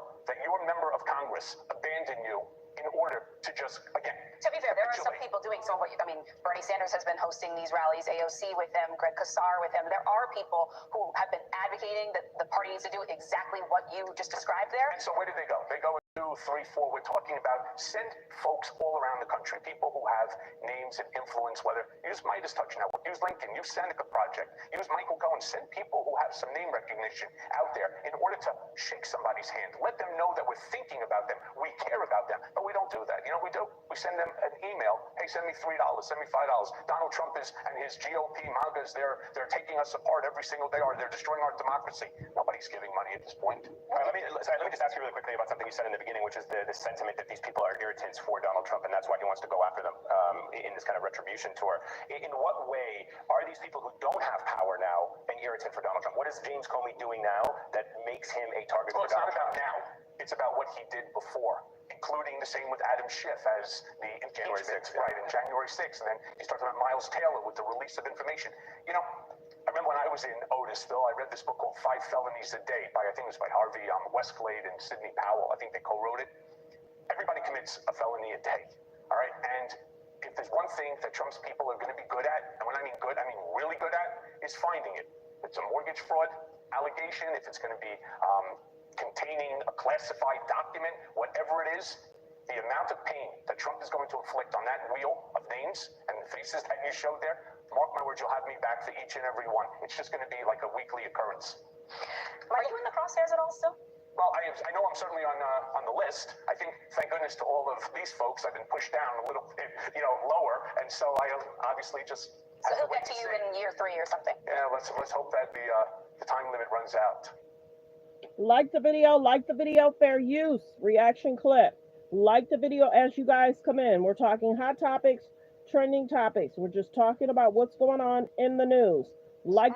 member of Congress abandoned you in order to just, again, to be fair, there are some people doing some of what I mean, Bernie Sanders has been hosting these rallies, AOC with them, Greg Casar with him. There are people who have been advocating that the party needs to do exactly what you just described there. And so where do they go? They go 2, 3, 4. We're talking about send folks all around the country, people who have names and influence, whether use Midas Touch Network, use LinkedIn, use Seneca Project, use Michael Cohen, send people who have some name recognition out there in order to shake somebody's hand. Let them know that we're thinking about them, we care about them, but we don't do that. You know what we do? We send them an email. Hey, send me $3, send me $5. Donald Trump and his GOP MAGAs, they're taking us apart every single day, or they're destroying our democracy. Nobody's giving money at this point. All right, let me just ask you really quickly about something you said in the beginning, which is the sentiment that these people are irritants for Donald Trump, and that's why he wants to go after them in this kind of retribution tour. In what way are these people who don't have power now an irritant for Donald Trump? What is James Comey doing now that makes him a target for Donald Trump? It's not about now. It's about what he did before, including the same with Adam Schiff as the January 6th, right, in January 6th. And then he's talking about Miles Taylor with the release of information. You know, I remember when I was in Otisville, I read this book called 5 Felonies a Day I think it was by Harvey Westglade and Sidney Powell. I think they co-wrote it. Everybody commits a felony a day, all right? And if there's one thing that Trump's people are going to be good at, and when I mean good, I mean really good at, is finding it. If it's a mortgage fraud allegation, if it's going to be containing a classified document, whatever it is, the amount of pain that Trump is going to inflict on that wheel of names and the faces that you showed there, mark my words, you'll have me back for each and every one. It's just going to be like a weekly occurrence. Are you in the crosshairs at all still? Well, I know I'm certainly on the list. I think, thank goodness to all of these folks, I've been pushed down a little bit, lower, and so I obviously just. So he'll get to you in year 3 or something. Yeah, let's hope that the time limit runs out. Like the video, fair use, reaction clip. Like the video as you guys come in. We're talking hot topics, trending topics. We're just talking about what's going on in the news. Like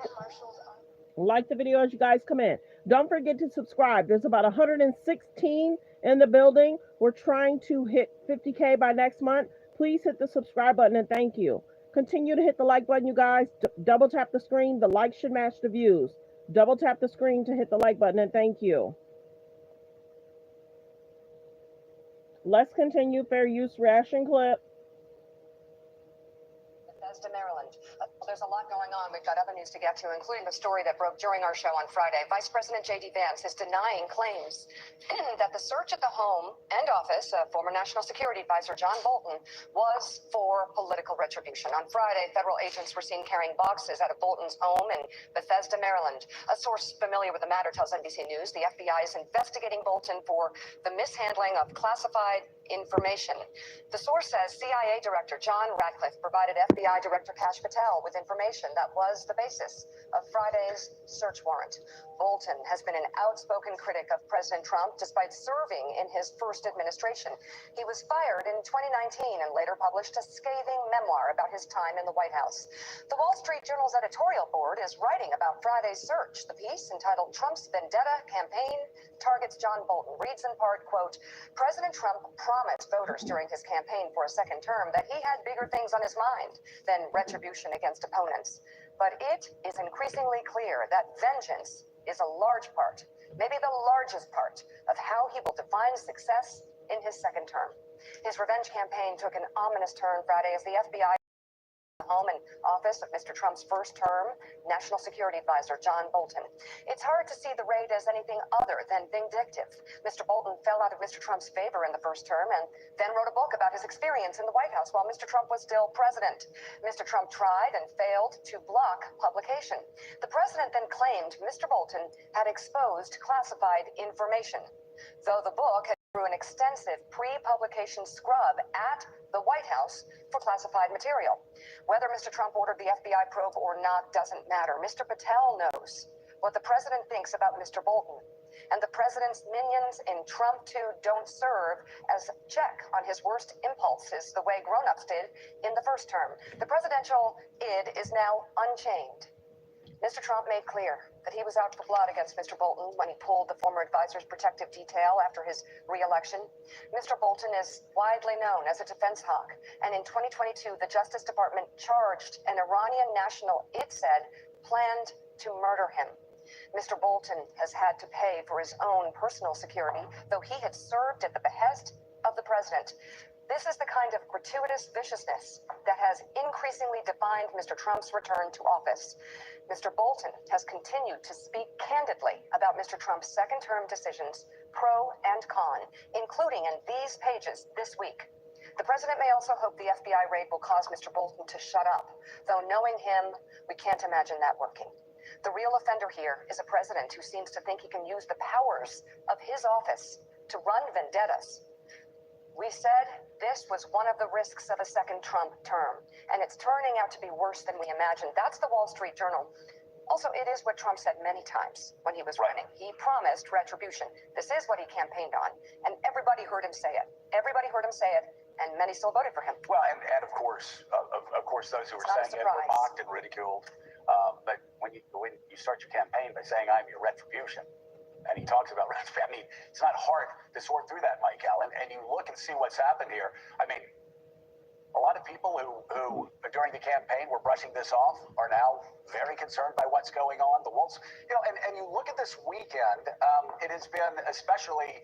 the video as you guys come in. Don't forget to subscribe. There's about 116 in the building. We're trying to hit 50K by next month. Please hit the subscribe button and thank you. Continue to hit the like button, you guys. Double tap the screen. The likes should match the views. Double tap the screen to hit the like button, and thank you. Let's continue. Fair use ration clip. Bethesda, Maryland. There's a lot going on. We've got other news to get to, including the story that broke during our show on Friday. Vice President J.D. Vance is denying claims that the search at the home and office of former National Security Advisor John Bolton was for political retribution. On Friday, federal agents were seen carrying boxes out of Bolton's home in Bethesda, Maryland. A source familiar with the matter tells NBC News the FBI is investigating Bolton for the mishandling of classified information. The source says CIA Director John Ratcliffe provided FBI Director Kash Patel with information that was the basis of Friday's search warrant. Bolton has been an outspoken critic of President Trump despite serving in his first administration. He was fired in 2019 and later published a scathing memoir about his time in the White House. The Wall Street Journal's editorial board is writing about Friday's search. The piece, entitled Trump's Vendetta Campaign Targets John Bolton, reads in part, quote, President Trump promised voters during his campaign for a second term that he had bigger things on his mind than retribution against opponents. But it is increasingly clear that vengeance is a large part, maybe the largest part, of how he will define success in his second term. His revenge campaign took an ominous turn Friday as the FBI home and office of Mr. Trump's first term National Security Advisor John Bolton. It's hard to see the raid as anything other than vindictive. Mr. Bolton fell out of Mr. Trump's favor in the first term and then wrote a book about his experience in the White House while Mr. Trump was still president. Mr. Trump tried and failed to block publication. The president then claimed Mr. Bolton had exposed classified information, though the book had through an extensive pre-publication scrub at the White House for classified material. Whether Mr. Trump ordered the FBI probe or not doesn't matter. Mr. Patel knows what the president thinks about Mr. Bolton, and the president's minions in Trump 2 don't serve as a check on his worst impulses the way grown-ups did in the first term. The presidential id is now unchained. Mr. Trump made clear that he was out for blood against Mr. Bolton when he pulled the former advisor's protective detail after his re-election. Mr. Bolton is widely known as a defense hawk, and in 2022, the Justice Department charged an Iranian national it said planned to murder him. Mr. Bolton has had to pay for his own personal security, though he had served at the behest of the president. This is the kind of gratuitous viciousness that has increasingly defined Mr. Trump's return to office. Mr. Bolton has continued to speak candidly about Mr. Trump's second-term decisions, pro and con, including in these pages this week. The president may also hope the FBI raid will cause Mr. Bolton to shut up, though knowing him, we can't imagine that working. The real offender here is a president who seems to think he can use the powers of his office to run vendettas. We said this was one of the risks of a second Trump term, and it's turning out to be worse than we imagined. That's the Wall Street Journal. Also, it is what Trump said many times when he was running. He promised retribution. This is what he campaigned on, and everybody heard him say it. Everybody heard him say it, and many still voted for him. Well, and of course, those who were saying it were mocked and ridiculed. But when you start your campaign by saying I'm your retribution, and he talks about retribution, I mean, it's not hard to sort through that, Mike Allen. And you look and see what's happened here. I mean, a lot of people who during the campaign were brushing this off are now very concerned by what's going on. The Wolves, and you look at this weekend, it has been especially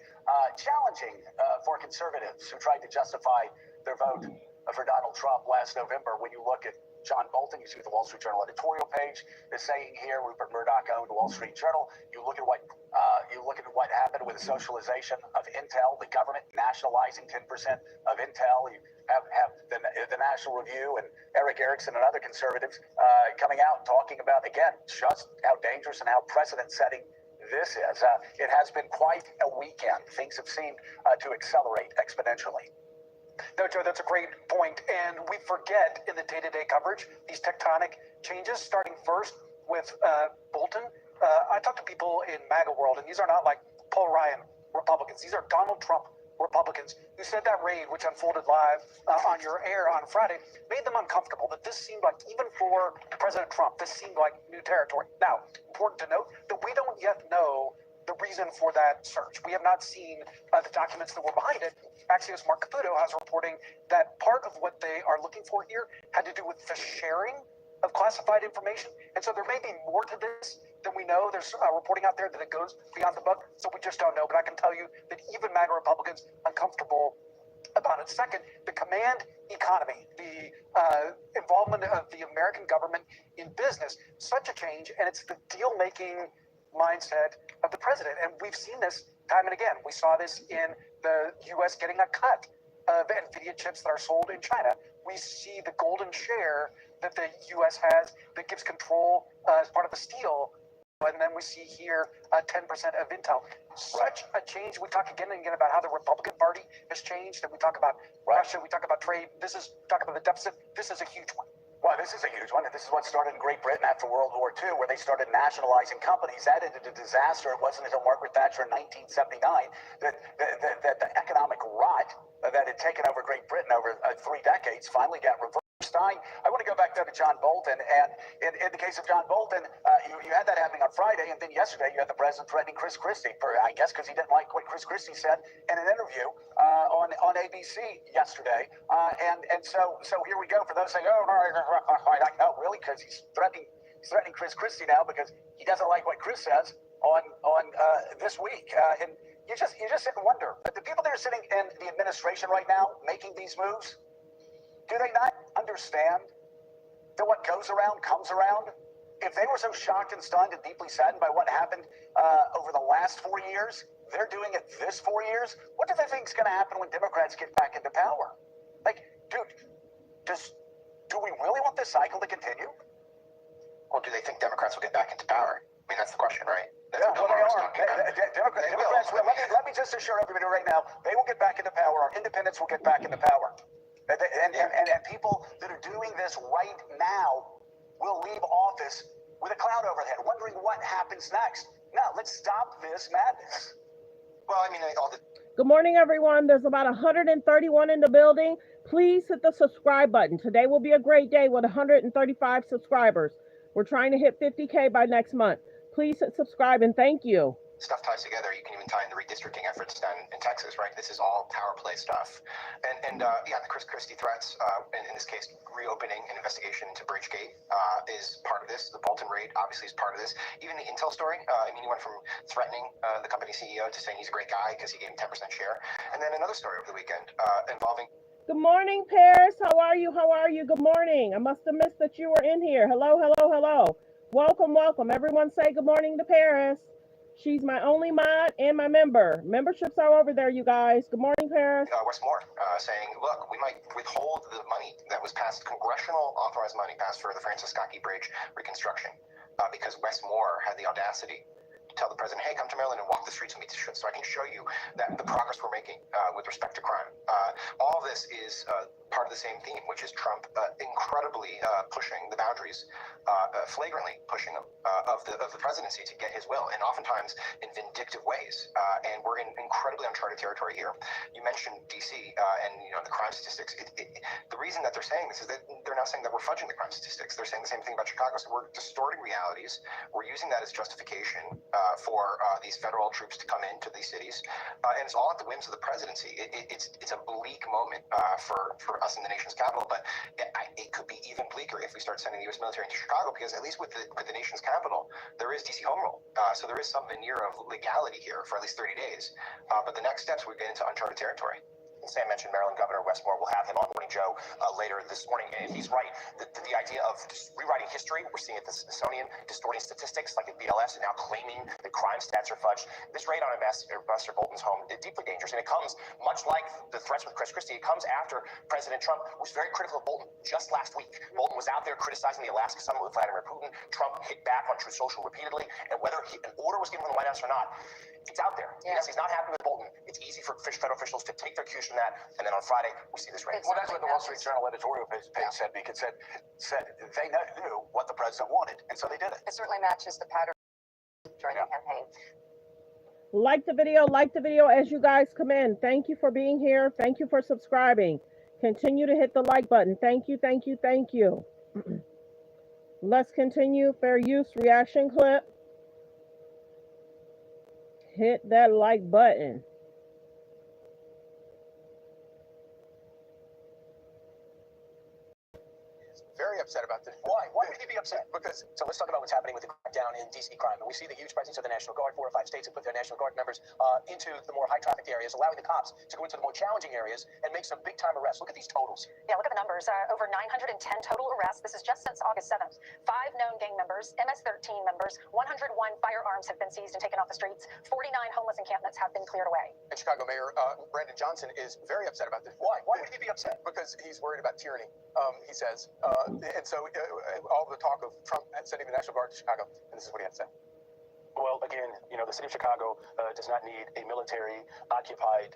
challenging for conservatives who tried to justify their vote for Donald Trump last November. When you look at John Bolton, you see the Wall Street Journal editorial page is saying here Rupert Murdoch owned the Wall Street Journal. You look at what happened with the socialization of Intel, the government nationalizing 10% of Intel. You have the National Review and Eric Erickson and other conservatives coming out and talking about, again, just how dangerous and how precedent-setting this is. It has been quite a weekend. Things have seemed to accelerate exponentially. No, Joe, that's a great point. And we forget in the day-to-day coverage these tectonic changes, starting first with Bolton. I talk to people in MAGA world, and these are not like Paul Ryan Republicans. These are Donald Trump Republicans who said that raid, which unfolded live on your air on Friday, made them uncomfortable, that this seemed like, even for President Trump, this seemed like new territory. Now, important to note that we don't yet know the reason for that search. We have not seen the documents that were behind it. Axios' Mark Caputo has reporting that part of what they are looking for here had to do with the sharing of classified information. And so there may be more to this than we know. There's reporting out there that it goes beyond the book, so we just don't know. But I can tell you that even MAGA Republicans uncomfortable about it. Second, the command economy, the involvement of the American government in business, such a change, and it's the deal-making mindset of the president. And we've seen this time and again. We saw this in the U.S. getting a cut of NVIDIA chips that are sold in China. We see the golden share that the U.S. has that gives control as part of the steel. And then we see here 10% of Intel. Such a change. We talk again and again about how the Republican Party has changed, and we talk about Russia, we talk about trade. Talk about the deficit. This is a huge one. Well, this is a huge one. And this is what started in Great Britain after World War II, where they started nationalizing companies. That ended a disaster. It wasn't until Margaret Thatcher in 1979 that the economic rot that had taken over Great Britain over 3 decades finally got reversed. I want to go back there to John Bolton, and in the case of John Bolton, you had that happening on Friday, and then yesterday you had the president threatening Chris Christie, I guess because he didn't like what Chris Christie said in an interview on ABC yesterday, and so here we go. For those saying, oh, really? Because he's threatening Chris Christie now because he doesn't like what Chris says on this week, and you just sit and wonder. But the people that are sitting in the administration right now making these moves, do they not understand that what goes around comes around? If they were so shocked and stunned and deeply saddened by what happened over the last 4 years, they're doing it this 4 years. What do they think is going to happen when Democrats get back into power? Like, dude, do we really want this cycle to continue? Well, do they think Democrats will get back into power? I mean, that's the question, right? Yeah, well, they are. Democrats, let me just assure everybody right now, they will get back into power. Our independents will get back into power. And people that are doing this right now will leave office with a cloud over their head, wondering what happens next. No, let's stop this madness. Well, I mean, all the... Good morning, everyone. There's about 131 in the building. Please hit the subscribe button. Today will be a great day with 135 subscribers. We're trying to hit 50K by next month. Please hit subscribe and thank you. Stuff ties together. You can even tie in the redistricting efforts done in Texas, right? This is all power play stuff. And yeah, the Chris Christie threats, in this case, reopening an investigation into Bridgegate is part of this. The Bolton raid obviously is part of this. Even the Intel story, I mean, he went from threatening the company CEO to saying he's a great guy because he gave him 10% share. And then another story over the weekend involving... Good morning, Paris. How are you? How are you? Good morning. I must have missed that you were in here. Hello, hello, hello. Welcome, welcome. Everyone say good morning to Paris. She's my only mod and my member. Memberships are over there, you guys. Good morning, Paris. Wes Moore saying, look, we might withhold the money that was passed, congressional authorized money passed for the Francis Scott Key Bridge reconstruction because Wes Moore had the audacity to tell the president, hey, come to Maryland and walk the streets with me so I can show you that the progress we're making with respect to crime. All of this is part of the same theme, which is Trump incredibly pushing the boundaries, flagrantly pushing them of the presidency to get his will, and oftentimes in vindictive ways. And we're in incredibly uncharted territory here. You mentioned D.C. And the crime statistics. The reason that they're saying this is that they're now saying that we're fudging the crime statistics. They're saying the same thing about Chicago. So we're distorting realities. We're using that as justification for these federal troops to come into these cities, and it's all at the whims of the presidency. It's a bleak moment for us in the nation's capital, but it could be even bleaker if we start sending the U.S. military into Chicago, because at least with the nation's capital, there is D.C. home rule, so there is some veneer of legality here for at least 30 days. But the next steps, we get into uncharted territory. Sam mentioned Maryland Governor Wes Moore. We'll have him on Morning Joe later this morning. And he's right. The idea of just rewriting history, we're seeing at the Smithsonian, distorting statistics like at BLS, and now claiming that crime stats are fudged. This raid on Ambassador Bolton's home is deeply dangerous, and it comes, much like the threats with Chris Christie, it comes after President Trump was very critical of Bolton just last week. Bolton was out there criticizing the Alaska summit with Vladimir Putin. Trump hit back on Truth Social repeatedly, and whether an order was given from the White House or not, it's out there. Yeah. Yes, he's not happy with Bolton. It's easy for federal officials to take their cues from that, and then on Friday, we see this raid. Well, that's what the Wall Street Journal editorial page said, because said they knew what the president wanted, and so they did it. It certainly matches the pattern during the campaign. Like the video as you guys come in. Thank you for being here. Thank you for subscribing. Continue to hit the like button. Thank you, thank you, thank you. Let's continue. Fair use reaction clip. hit that like button. Very upset about this. Why? Why would he be upset? Because, so let's talk about what's happening with the crackdown in D.C. crime. And we see the huge presence of the National Guard. 4 or 5 states have put their National Guard members into the more high-trafficked areas, allowing the cops to go into the more challenging areas and make some big-time arrests. Look at these totals. Yeah, look at the numbers. Over 910 total arrests. This is just since August 7th. 5 known gang members, MS-13 members, 101 firearms have been seized and taken off the streets. 49 homeless encampments have been cleared away. And Chicago Mayor Brandon Johnson is very upset about this. Why? Why would he be upset? Because he's worried about tyranny, he says. And so all the talk of Trump sending the National Guard to Chicago, and this is what he had to say. Well, again, the city of Chicago does not need a military-occupied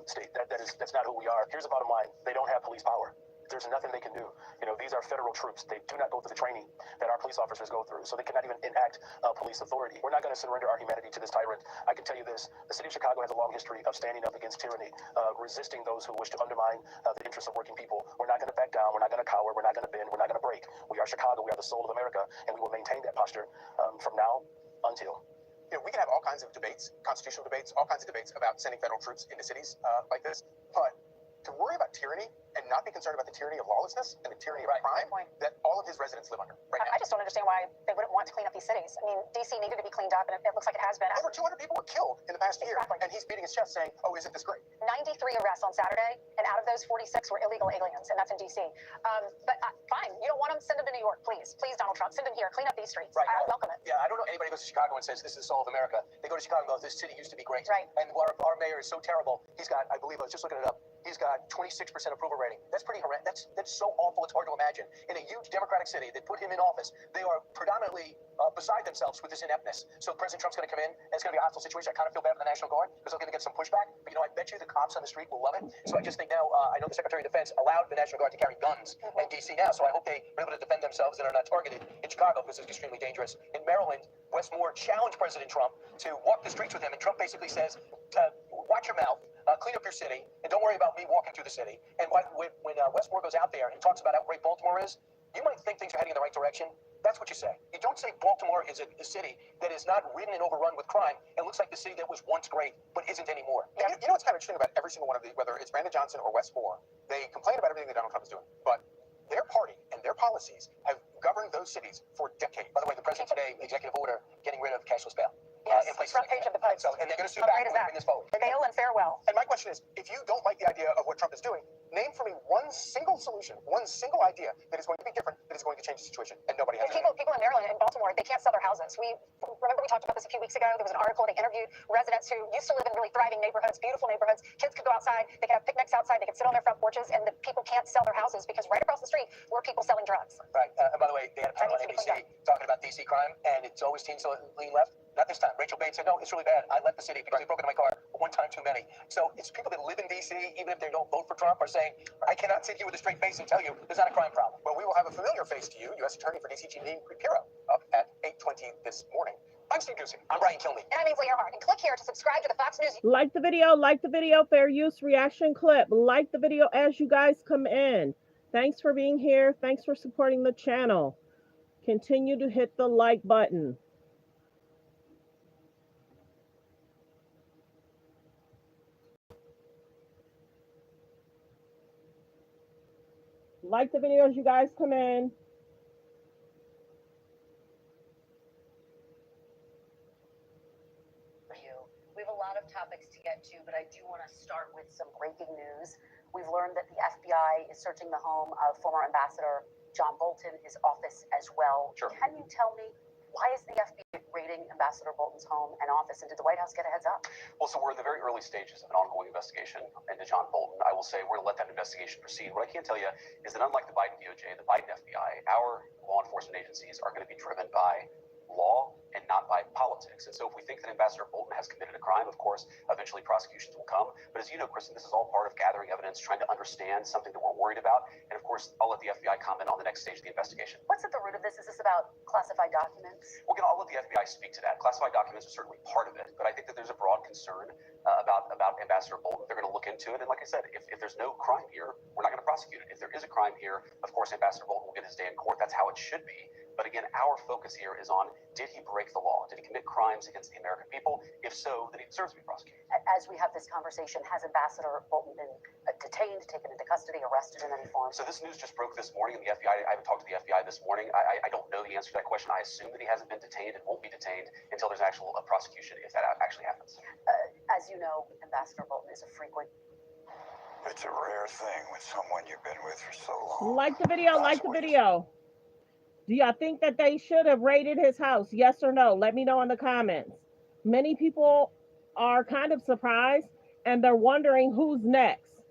state. That's not who we are. Here's the bottom line. They don't have police power. There's nothing they can do. These are federal troops. They do not go through the training that our police officers go through, so they cannot even enact police authority. We're not going to surrender our humanity to this tyrant. I can tell you this. The city of Chicago has a long history of standing up against tyranny, resisting those who wish to undermine the interests of working people. We're not going to back down. We're not going to cower. We're not going to bend. We're not going to break. We are Chicago. We are the soul of America, and we will maintain that posture from now until. We can have all kinds of debates, constitutional debates, all kinds of debates about sending federal troops into cities like this, but to worry about tyranny and not be concerned about the tyranny of lawlessness and the tyranny of crime that all of his residents live under right now. I just don't understand why they wouldn't want to clean up these cities. I mean, D.C. needed to be cleaned up, and it looks like it has been. Over 200 people were killed in the past year, and he's beating his chest saying, oh, isn't this great? 93 arrests on Saturday, and out of those, 46 were illegal aliens, and that's in D.C. But fine, you don't want them, send them to New York, please. Please, Donald Trump, send them here, clean up these streets. Right. I welcome it. Yeah, I don't know anybody who goes to Chicago and says, this is the soul of America. They go to Chicago and go, this city used to be great. Right. And our mayor is so terrible. He's got, I believe, I was just looking it up, he's got 26% approval rating. That's pretty horrendous. That's so awful, it's hard to imagine. In a huge Democratic city that put him in office, they are predominantly beside themselves with this ineptness. So President Trump's going to come in, and it's going to be a hostile situation. I kind of feel bad for the National Guard because they're going to get some pushback. But I bet you the cops on the street will love it. So I just think now, I know the Secretary of Defense allowed the National Guard to carry guns in D.C. now, so I hope they are able to defend themselves and are not targeted in Chicago because it's extremely dangerous. In Maryland, Wes Moore challenged President Trump to walk the streets with him, and Trump basically says, watch your mouth, clean up your city, and don't worry about me walking through the city. And when Wes Moore goes out there and talks about how great Baltimore is, you might think things are heading in the right direction. That's what you say. You don't say Baltimore is a city that is not ridden and overrun with crime and looks like the city that was once great but isn't anymore. Yeah. You know what's kind of interesting about every single one of these, whether it's Brandon Johnson or Wes Moore, they complain about everything that Donald Trump is doing, but their party and their policies have governed those cities for decades. By the way, the president today, executive order, getting rid of cashless bail. Yes, in places front like page that. of the Post. So, and they're going to sue How back great is when that? they bring this forward. Bail and farewell. And my question is, if you don't like the idea of what Trump is doing, name for me one single solution, one single idea that is going to be different, that is going to change the situation, and nobody has. People in Maryland and Baltimore, they can't sell their houses. Remember we talked about this a few weeks ago. There was an article. They interviewed residents who used to live in really thriving neighborhoods, beautiful neighborhoods. Kids could go outside. They could have picnics outside. They could sit on their front porches, and the people can't sell their houses because right across the street were people selling drugs. Right. And by the way, they had a panel on NBC talking about D.C. crime, and it's always teens lean left. Not this time. Rachel Bates said, no, it's really bad. I left the city because they broke into my car one time too many. So it's people that live in D.C., even if they don't vote for Trump, are saying, I cannot sit here with a straight face and tell you there's not a crime problem. Well, we will have a familiar face to you, U.S. Attorney for D.C. Jeanine Shapiro, up at 8:20 this morning. I'm Steve Doocy. I'm Brian Kilmeade. And I'm Ainsley Earhart. And click here to subscribe to the Fox News. Like the video, fair use reaction clip. Like the video as you guys come in. Thanks for being here. Thanks for supporting the channel. Continue to hit the like button. Like the video as you guys come in. We have a lot of topics to get to, but I do want to start with some breaking news. We've learned that the FBI is searching the home of former Ambassador John Bolton, his office as well. Sure. Can you tell me, why is the FBI raiding Ambassador Bolton's home and office, and did the White House get a heads up? Well, so we're in the very early stages of an ongoing investigation into John Bolton. I will say we're going to let that investigation proceed. What I can tell you is that unlike the Biden DOJ, the Biden FBI, our law enforcement agencies are going to be driven by law and not by politics. And so if we think that Ambassador Bolton has committed a crime, of course, eventually prosecutions will come. But as you know, Kristen, this is all part of gathering evidence, trying to understand something that we're worried about. And of course, I'll let the FBI comment on the next stage of the investigation. What's at the root of this? Is this about classified documents? Well, again, I'll let the FBI speak to that. Classified documents are certainly part of it, but I think that there's a broad concern about Ambassador Bolton. They're going to look into it. And like I said, if there's no crime here, we're not going to prosecute it. If there is a crime here, of course, Ambassador Bolton will get his day in court. That's how it should be. But again, our focus here is on, did he break the law? Did he commit crimes against the American people? If so, then he deserves to be prosecuted. As we have this conversation, has Ambassador Bolton been detained, taken into custody, arrested in any form? So this news just broke this morning, and the FBI, I haven't talked to the FBI this morning. I don't know the answer to that question. I assume that he hasn't been detained and won't be detained until there's actual prosecution, if that actually happens. As you know, Ambassador Bolton is a frequent... It's a rare thing with someone you've been with for so long. Like the video, like the video. Do y'all think that they should have raided his house? Yes or no? Let me know in the comments. Many people are kind of surprised, and they're wondering who's next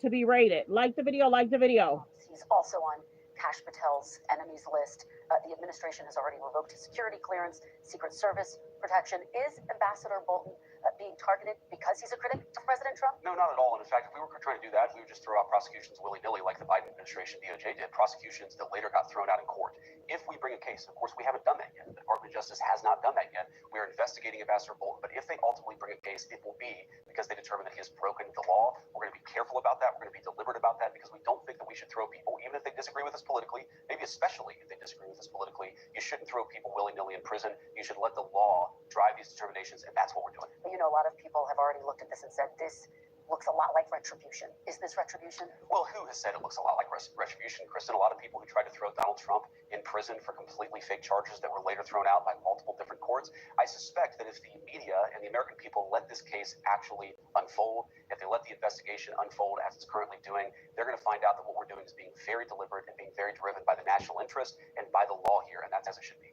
to be raided. Like the video, like the video. He's also on Kash Patel's enemies list. The administration has already revoked his security clearance, Secret Service protection. Is Ambassador Bolton being targeted because he's a critic of President Trump? No, not at all. And in fact, if we were trying to do that, we would just throw out prosecutions willy-nilly like the Biden administration, DOJ did, prosecutions that later got thrown out in court. If we bring a case, of course, we haven't done that yet. The Department of Justice has not done that yet. We are investigating Ambassador Bolton, but if they ultimately bring a case, it will be because they determine that he has broken the law. We're going to be careful about that. We're going to be deliberate about that because we don't think that we should throw people, even if they disagree with us politically, maybe especially if they disagree with us politically, you shouldn't throw people willy-nilly in prison. You should let the law drive these determinations, and that's what we're doing. You know, a lot of people have already looked at this and said this looks a lot like retribution. Is this retribution? Well, who has said it looks a lot like retribution, Kristen? A lot of people who tried to throw Donald Trump in prison for completely fake charges that were later thrown out by multiple different courts. I suspect that if the media and the American people let this case actually unfold, if they let the investigation unfold as it's currently doing, they're going to find out that what we're doing is being very deliberate and being very driven by the national interest and by the law here, and that's as it should be.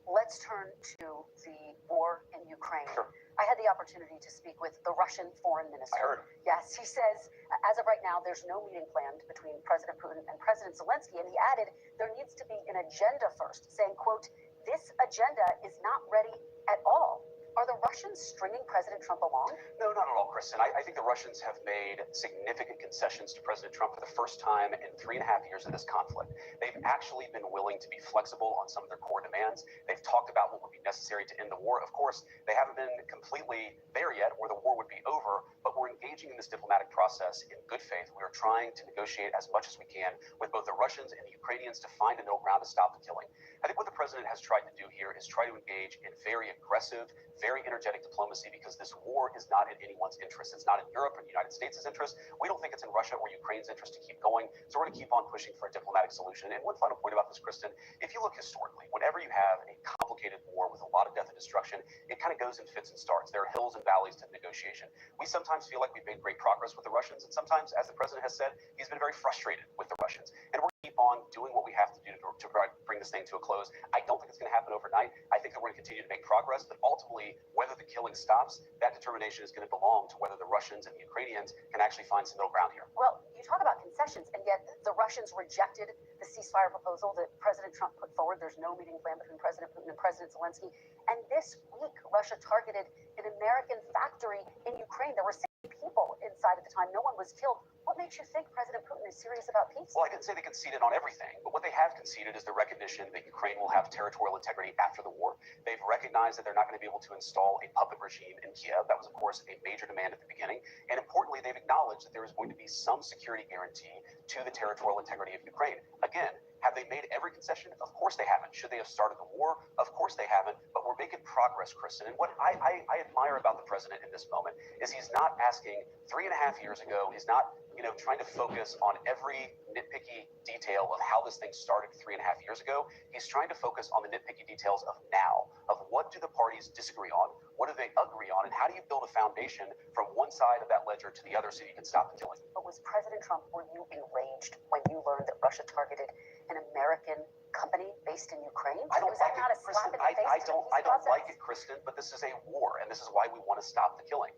Let's turn to the war in Ukraine. Sure. I had the opportunity to speak with the Russian foreign minister. I heard. Yes, he says, as of right now, there's no meeting planned between President Putin and President Zelensky. And he added, there needs to be an agenda first, saying, quote, this agenda is not ready at all. Are the Russians stringing President Trump along? No, not at all, Kristen. I think the Russians have made significant concessions to President Trump for the first time in 3.5 years of this conflict. They've actually been willing to be flexible on some of their core demands. They've talked about what would be necessary to end the war. Of course, they haven't been completely there yet, or the war would be over, but we're engaging in this diplomatic process in good faith. We are trying to negotiate as much as we can with both the Russians and the Ukrainians to find a middle ground to stop the killing. I think what the president has tried to do here is try to engage in very aggressive, very energetic diplomacy, because this war is not in anyone's interest. It's not in Europe or the United States' interest. We don't think it's in Russia or Ukraine's interest to keep going. So we're going to keep on pushing for a diplomatic solution. And one final point about this, Kristen, if you look historically, whenever you have a complicated war with a lot of death and destruction, it kind of goes in fits and starts. There are hills and valleys to negotiation. We sometimes feel like we've made great progress with the Russians, and sometimes, as the president has said, he's been very frustrated with the Russians. And we're going to keep on doing what we have to do to bring this thing to a close. I don't think it's going to happen overnight. I think that we're going to continue to make progress, but ultimately, whether the killing stops, that determination is going to belong to whether the Russians and the Ukrainians can actually find some middle ground here. Well, you talk about concessions, and yet the Russians rejected the ceasefire proposal that President Trump put forward. There's no meeting plan between President Putin and President Zelensky. And this week, Russia targeted an American factory in Ukraine. There were 6 people inside at the time. No one was killed. What makes you think President Putin is serious about peace? Well, I didn't say they conceded on everything, but what they have conceded is the recognition that Ukraine will have territorial integrity after the war. They've recognized that they're not going to be able to install a puppet regime in Kiev. That was, of course, a major demand at the beginning. And importantly, they've acknowledged that there is going to be some security guarantee to the territorial integrity of Ukraine. Again, have they made every concession? Of course they haven't. Should they have started the war? Of course they haven't. But we're making progress, Kristen. And what I admire about the president in this moment is he's not asking 3.5 years ago. He's not, trying to focus on every nitpicky detail of how this thing started 3.5 years ago. He's trying to focus on the nitpicky details of now, of what do the parties disagree on, what do they agree on, and how do you build a foundation from one side of that ledger to the other so you can stop the killing. But was President Trump, were you enraged when you learned that Russia targeted an American company based in Ukraine? I don't was like that not it, a slap Kristen. in the face I to don't the peace process? like it, Kristen, but this is a war, and this is why we want to stop the killing.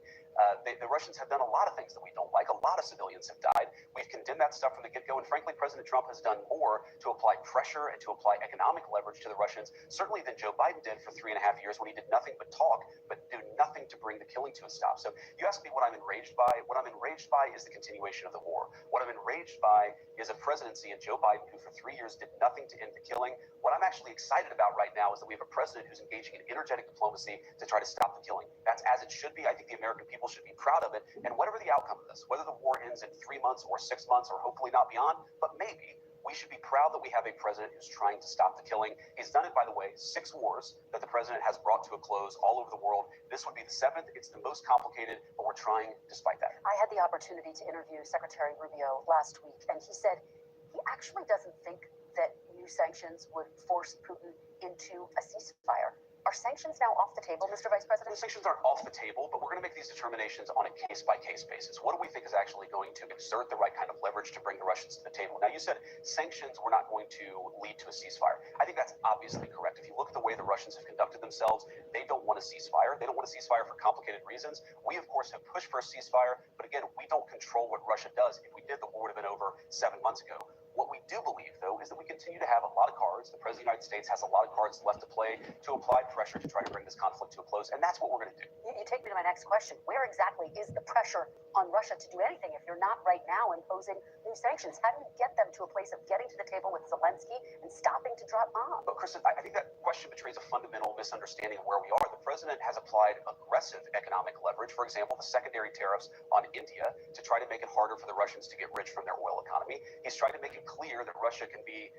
The Russians have done a lot of things that we don't like. A lot of civilians have died. We've condemned that stuff from the get-go, and frankly, President Trump has done more to apply pressure and to apply economic leverage to the Russians, certainly than Joe Biden did for 3.5 years when he did nothing but talk, but do nothing to bring the killing to a stop. So you ask me what I'm enraged by. What I'm enraged by is the continuation of the war. What I'm enraged by is a presidency and Joe Biden who for 3 years did nothing to end the killing. What I'm actually excited about right now is that we have a president who's engaging in energetic diplomacy to try to stop the killing. That's as it should be. I think the American people should be proud of it. And whatever the outcome of this, whether the war ends in 3 months or 6 months or hopefully not beyond, but maybe, We should be proud that we have a president who's trying to stop the killing. He's done it, by the way, 6 wars that the president has brought to a close all over the world. This would be the 7th. It's the most complicated, but we're trying despite that. I had the opportunity to interview Secretary Rubio last week, and he said he actually doesn't think that new sanctions would force Putin into a ceasefire. Are sanctions now off the table, Mr. Vice President? The sanctions aren't off the table, but we're going to make these determinations on a case-by-case basis. What do we think is actually going to exert the right kind of leverage to bring the Russians to the table? Now, you said sanctions were not going to lead to a ceasefire. I think that's obviously correct. If you look at the way the Russians have conducted themselves, they don't want a ceasefire. They don't want a ceasefire for complicated reasons. We, of course, have pushed for a ceasefire, but again, we don't control what Russia does. If we did, the war would have been over 7 months ago. What we do believe, though, is that we continue to have a lot of cards. The President of the United States has a lot of cards left to play to apply pressure to try to bring this conflict to a close, and that's what we're going to do. You take me to my next question. Where exactly is the pressure on Russia to do anything if you're not right now imposing new sanctions? How do you get them to a place of getting to the table with Zelensky and stopping to drop bombs? But, Kristen, I think that question betrays a fundamental misunderstanding of where we are. The President has applied aggressive economic leverage, for example, the secondary tariffs on India, to try to make it harder for the Russians to get rich from their oil economy. He's tried to make it clear that Russia can be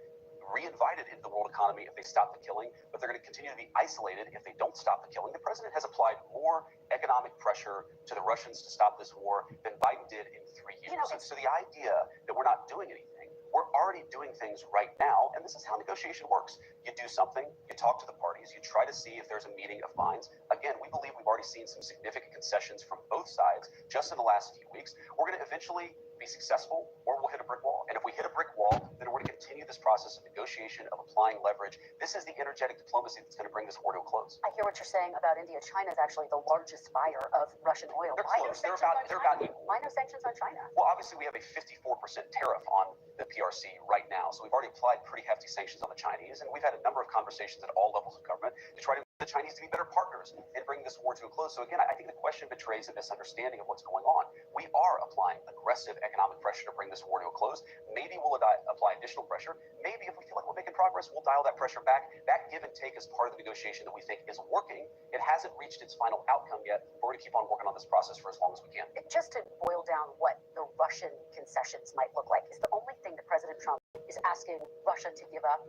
reinvited into the world economy if they stop the killing, but they're going to continue to be isolated if they don't stop the killing. The president has applied more economic pressure to the Russians to stop this war than Biden did in 3 years. So the idea that we're not doing anything, we're already doing things right now, and this is how negotiation works. You do something, you talk to the parties, you try to see if there's a meeting of minds. Again, we believe we've already seen some significant concessions from both sides just in the last few weeks. We're going to eventually be successful, or we'll hit a brick wall. And if we hit a brick wall, then we're going to continue this process of negotiation, of applying leverage. This is the energetic diplomacy that's going to bring this war to a close. I hear what you're saying about India. China is actually the largest buyer of Russian oil. They're Why close. no They're about equal. Why no sanctions on China? Well, obviously, we have a 54% tariff on the PRC right now. So we've already applied pretty hefty sanctions on the Chinese. And we've had a number of conversations at all levels of government to try to get the Chinese to be better partners and bring this war to a close. So again, I think the question betrays a misunderstanding of what's going on. We are applying aggressive economic pressure to bring this war to a close. Maybe we'll apply additional pressure. Maybe if we feel like we're making progress, we'll dial that pressure back. That give and take is part of the negotiation that we think is working. It hasn't reached its final outcome yet, but we're going to keep on working on this process for as long as we can. Just to boil down what the Russian concessions might look like, is the only thing that President Trump is asking Russia to give up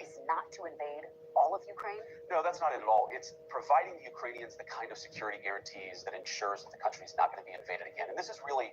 is not to invade all of Ukraine? No, that's not it at all. It's providing the Ukrainians the kind of security guarantees that ensures that the country is not going to be invaded again. And this is really,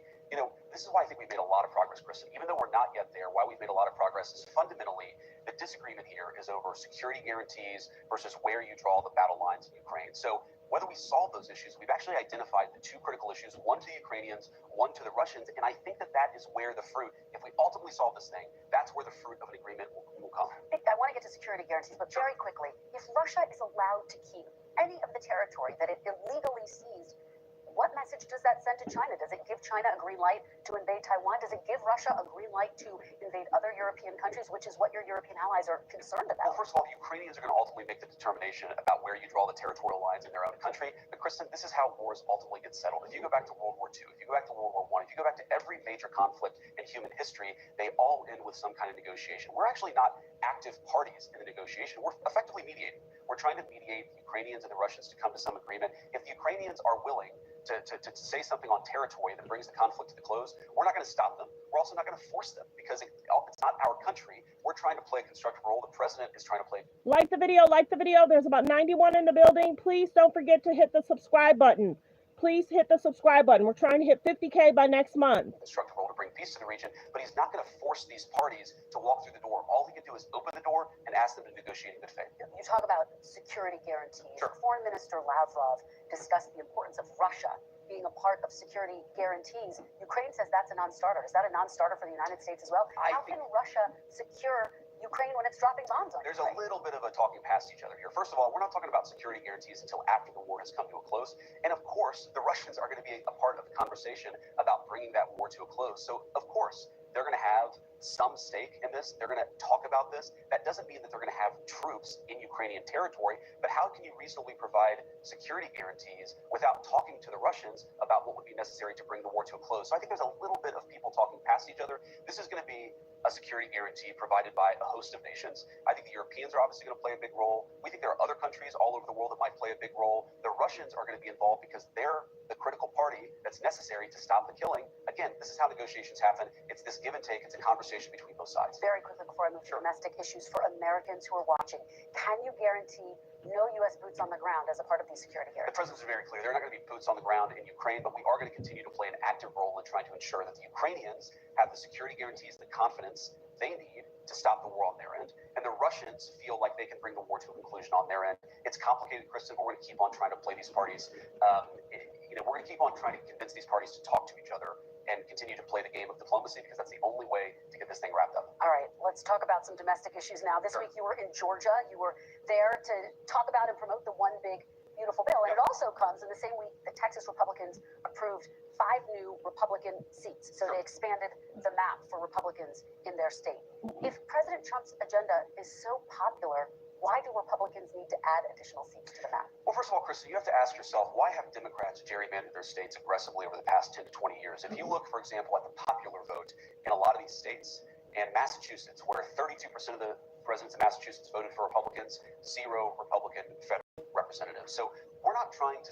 this is why I think we've made a lot of progress, Kristen. Even though we're not yet there, why we've made a lot of progress is fundamentally the disagreement here is over security guarantees versus where you draw the battle lines in Ukraine. So whether we solve those issues, we've actually identified the 2 critical issues, one to the Ukrainians, one to the Russians, and I think that that is where the fruit, if we ultimately solve this thing, that's where the fruit of an agreement will come. I want to get to security guarantees, but very quickly, if Russia is allowed to keep any of the territory that it illegally seized, what message does that send to China? Does it give China a green light to invade Taiwan? Does it give Russia a green light to invade other European countries, which is what your European allies are concerned about? Well, first of all, the Ukrainians are going to ultimately make the determination about where you draw the territorial lines in their own country. But, Kristen, this is how wars ultimately get settled. If you go back to World War II, if you go back to World War I, if you go back to every major conflict in human history, they all end with some kind of negotiation. We're actually not active parties in the negotiation. We're effectively mediating. We're trying to mediate the Ukrainians and the Russians to come to some agreement. If the Ukrainians are willing to say something on territory that brings the conflict to the close, we're not going to stop them. We're also not going to force them because it's not our country. We're trying to play a constructive role. The president is trying to play. Like the video, like the video. There's about 91 in the building. Please don't forget to hit the subscribe button. Please hit the subscribe button. We're trying to hit 50K by next month. Constructive role to bring peace to the region, but he's not going to force these parties to walk through the door. All he can do is open the door and ask them to negotiate in good faith. You talk about security guarantees. Sure. Foreign Minister Lavrov discussed the importance of Russia being a part of security guarantees. Ukraine says that's a non-starter. Is that a non-starter for the United States as well? How can Russia secure Ukraine when it's dropping bombs on There's Ukraine? a little bit of a talking past each other here. First of all, we're not talking about security guarantees until after the war has come to a close. And of course, the Russians are going to be a part of the conversation about bringing that war to a close. So of course, they're going to have some stake in this. They're going to talk about this. That doesn't mean that they're going to have troops in Ukrainian territory, but how can you reasonably provide security guarantees without talking to the Russians about what would be necessary to bring the war to a close? So I think there's a little bit of people talking past each other. This is going to be a security guarantee provided by a host of nations. I think the Europeans are obviously going to play a big role. We think there are other countries all over the world that might play a big role. The Russians are going to be involved because they're the critical party that's necessary to stop the killing. Again, this is how negotiations happen. It's this give and take. It's a conversation between both sides. Very quickly before I move to domestic issues for Americans who are watching, can you guarantee no U.S. boots on the ground as a part of these security The guarantees? president's very clear. There are not going to be boots on the ground in Ukraine, but we are going to continue to play an active role in trying to ensure that the Ukrainians have the security guarantees, the confidence they need to stop the war on their end, and the Russians feel like they can bring the war to a conclusion on their end. It's complicated, Kristen, but we're going to keep on trying to play these parties. We're going to keep on trying to convince these parties to talk to each other and continue to play the game of diplomacy, because that's the only way to get this thing wrapped up. All right, let's talk about some domestic issues now. This week you were in Georgia. You were there to talk about and promote the One Big Beautiful Bill. And it also comes in the same week that Texas Republicans approved 5 new Republican seats. So they expanded the map for Republicans in their state. If President Trump's agenda is so popular, why do Republicans need to add additional seats to the map? Well, first of all, Kristen, you have to ask yourself, why have Democrats gerrymandered their states aggressively over the past 10 to 20 years? If you look, for example, at the popular vote in a lot of these states, and Massachusetts, where 32% of the residents of Massachusetts voted for Republicans, 0 Republican federal representatives. So we're not trying to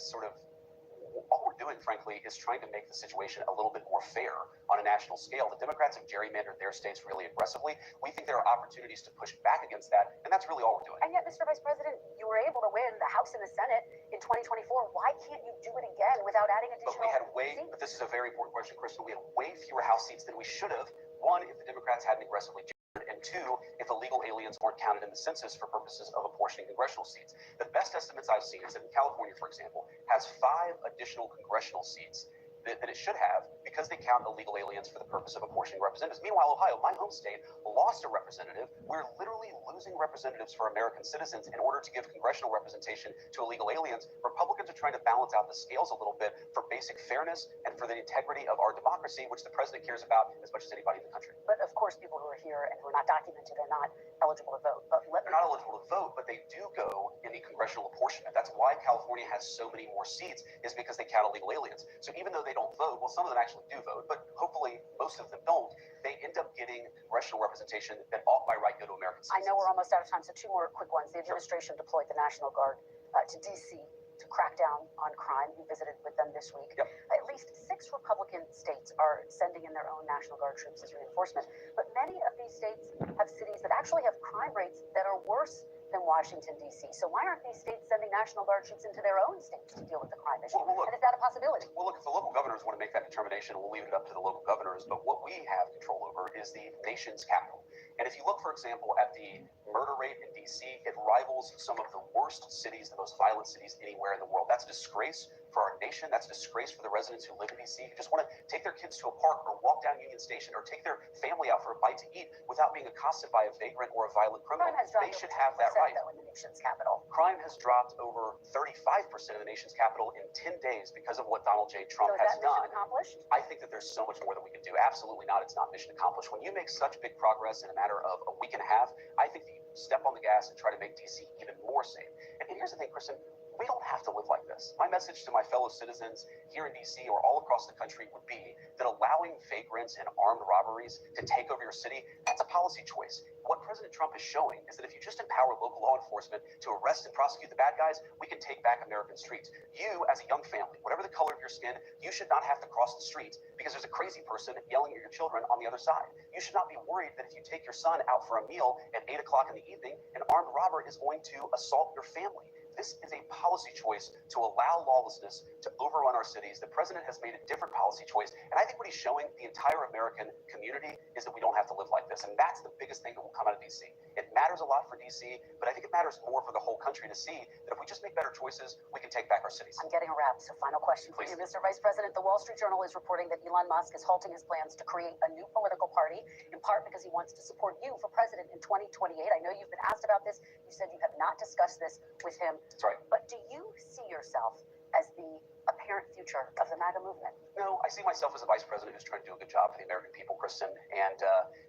all we're doing, frankly, is trying to make the situation a little bit more fair on a national scale. The Democrats have gerrymandered their states really aggressively. We think there are opportunities to push back against that, and that's really all we're doing. And yet, Mr. Vice President, you were able to win the House and the Senate in 2024. Why can't you do it again without adding additional seats? But this is a very important question, Kristen. We had way fewer House seats than we should have. One, if the Democrats hadn't aggressively gerrymandered, and 2, if illegal aliens weren't counted in the census for purposes of apportioning congressional seats. The best estimates I've seen is that in California, for example, has 5 additional congressional seats that it should have, because they count illegal aliens for the purpose of apportioning representatives. Meanwhile, Ohio, my home state, lost a representative. We're literally losing representatives for American citizens in order to give congressional representation to illegal aliens. Republicans are trying to balance out the scales a little bit for basic fairness and for the integrity of our democracy, which the president cares about as much as anybody in the country. But of course, people who are here and who are not documented are not eligible to vote. They're not eligible to vote, but they do go in the congressional apportionment. That's why California has so many more seats, is because they count illegal aliens. So even though they don't vote, well, some of them actually do vote, but hopefully most of them don't, they end up getting congressional representation that ought by right go to American citizens. I know we're almost out of time, so 2 more quick ones. The administration deployed the National Guard to D.C. to crack down on crime. You visited with them this week. Yep. At least 6 Republican states are sending in their own National Guard troops as reinforcement, but many of these states have cities that actually have crime rates that are worse than Washington, D.C. So why aren't these states sending National Guard troops into their own states to deal with the crime issue? Well, look, and is that a possibility? Well, look, if the local governors want to make that determination, we'll leave it up to the local governors. But what we have control over is the nation's capital. And if you look, for example, at the murder rate in D.C., it rivals some of the worst cities, the most violent cities anywhere in the world. That's a disgrace for our nation. That's a disgrace for the residents who live in D.C., who just want to take their kids to a park or walk down Union Station or take their family out for a bite to eat without being accosted by a vagrant or a violent criminal. They should have that right. Though, in the nation's capital. Crime has dropped over 35% in the nation's capital in 10 days because of what Donald J. Trump has done. Mission accomplished? I think that there's so much more that we can do. Absolutely not. It's not mission accomplished. When you make such big progress in a matter of a week and a half, I think that you step on the gas and try to make D.C. even more safe. And here's the thing, Kristen. We don't have to live like this. My message to my fellow citizens here in D.C. or all across the country would be that allowing vagrants and armed robberies to take over your city, that's a policy choice. What President Trump is showing is that if you just empower local law enforcement to arrest and prosecute the bad guys, we can take back American streets. You, as a young family, whatever the color of your skin, you should not have to cross the streets because there's a crazy person yelling at your children on the other side. You should not be worried that if you take your son out for a meal at 8 o'clock in the evening, an armed robber is going to assault your family. This is a policy choice to allow lawlessness to overrun our cities. The president has made a different policy choice. And I think what he's showing the entire American community is that we don't have to live like this. And that's the biggest thing that will come out of D.C. It matters a lot for D.C., but I think it matters more for the whole country to see that if we just make better choices, we can take back our cities. I'm getting a wrap, so final question for you, Mr. Vice President. The Wall Street Journal is reporting that Elon Musk is halting his plans to create a new political party, in part because he wants to support you for president in 2028. I know you've been asked about this. You said you have not discussed this with him. That's right. But do you see yourself as the apparent future of the MAGA movement? No, I see myself as a vice president who's trying to do a good job for the American people, Kristen. And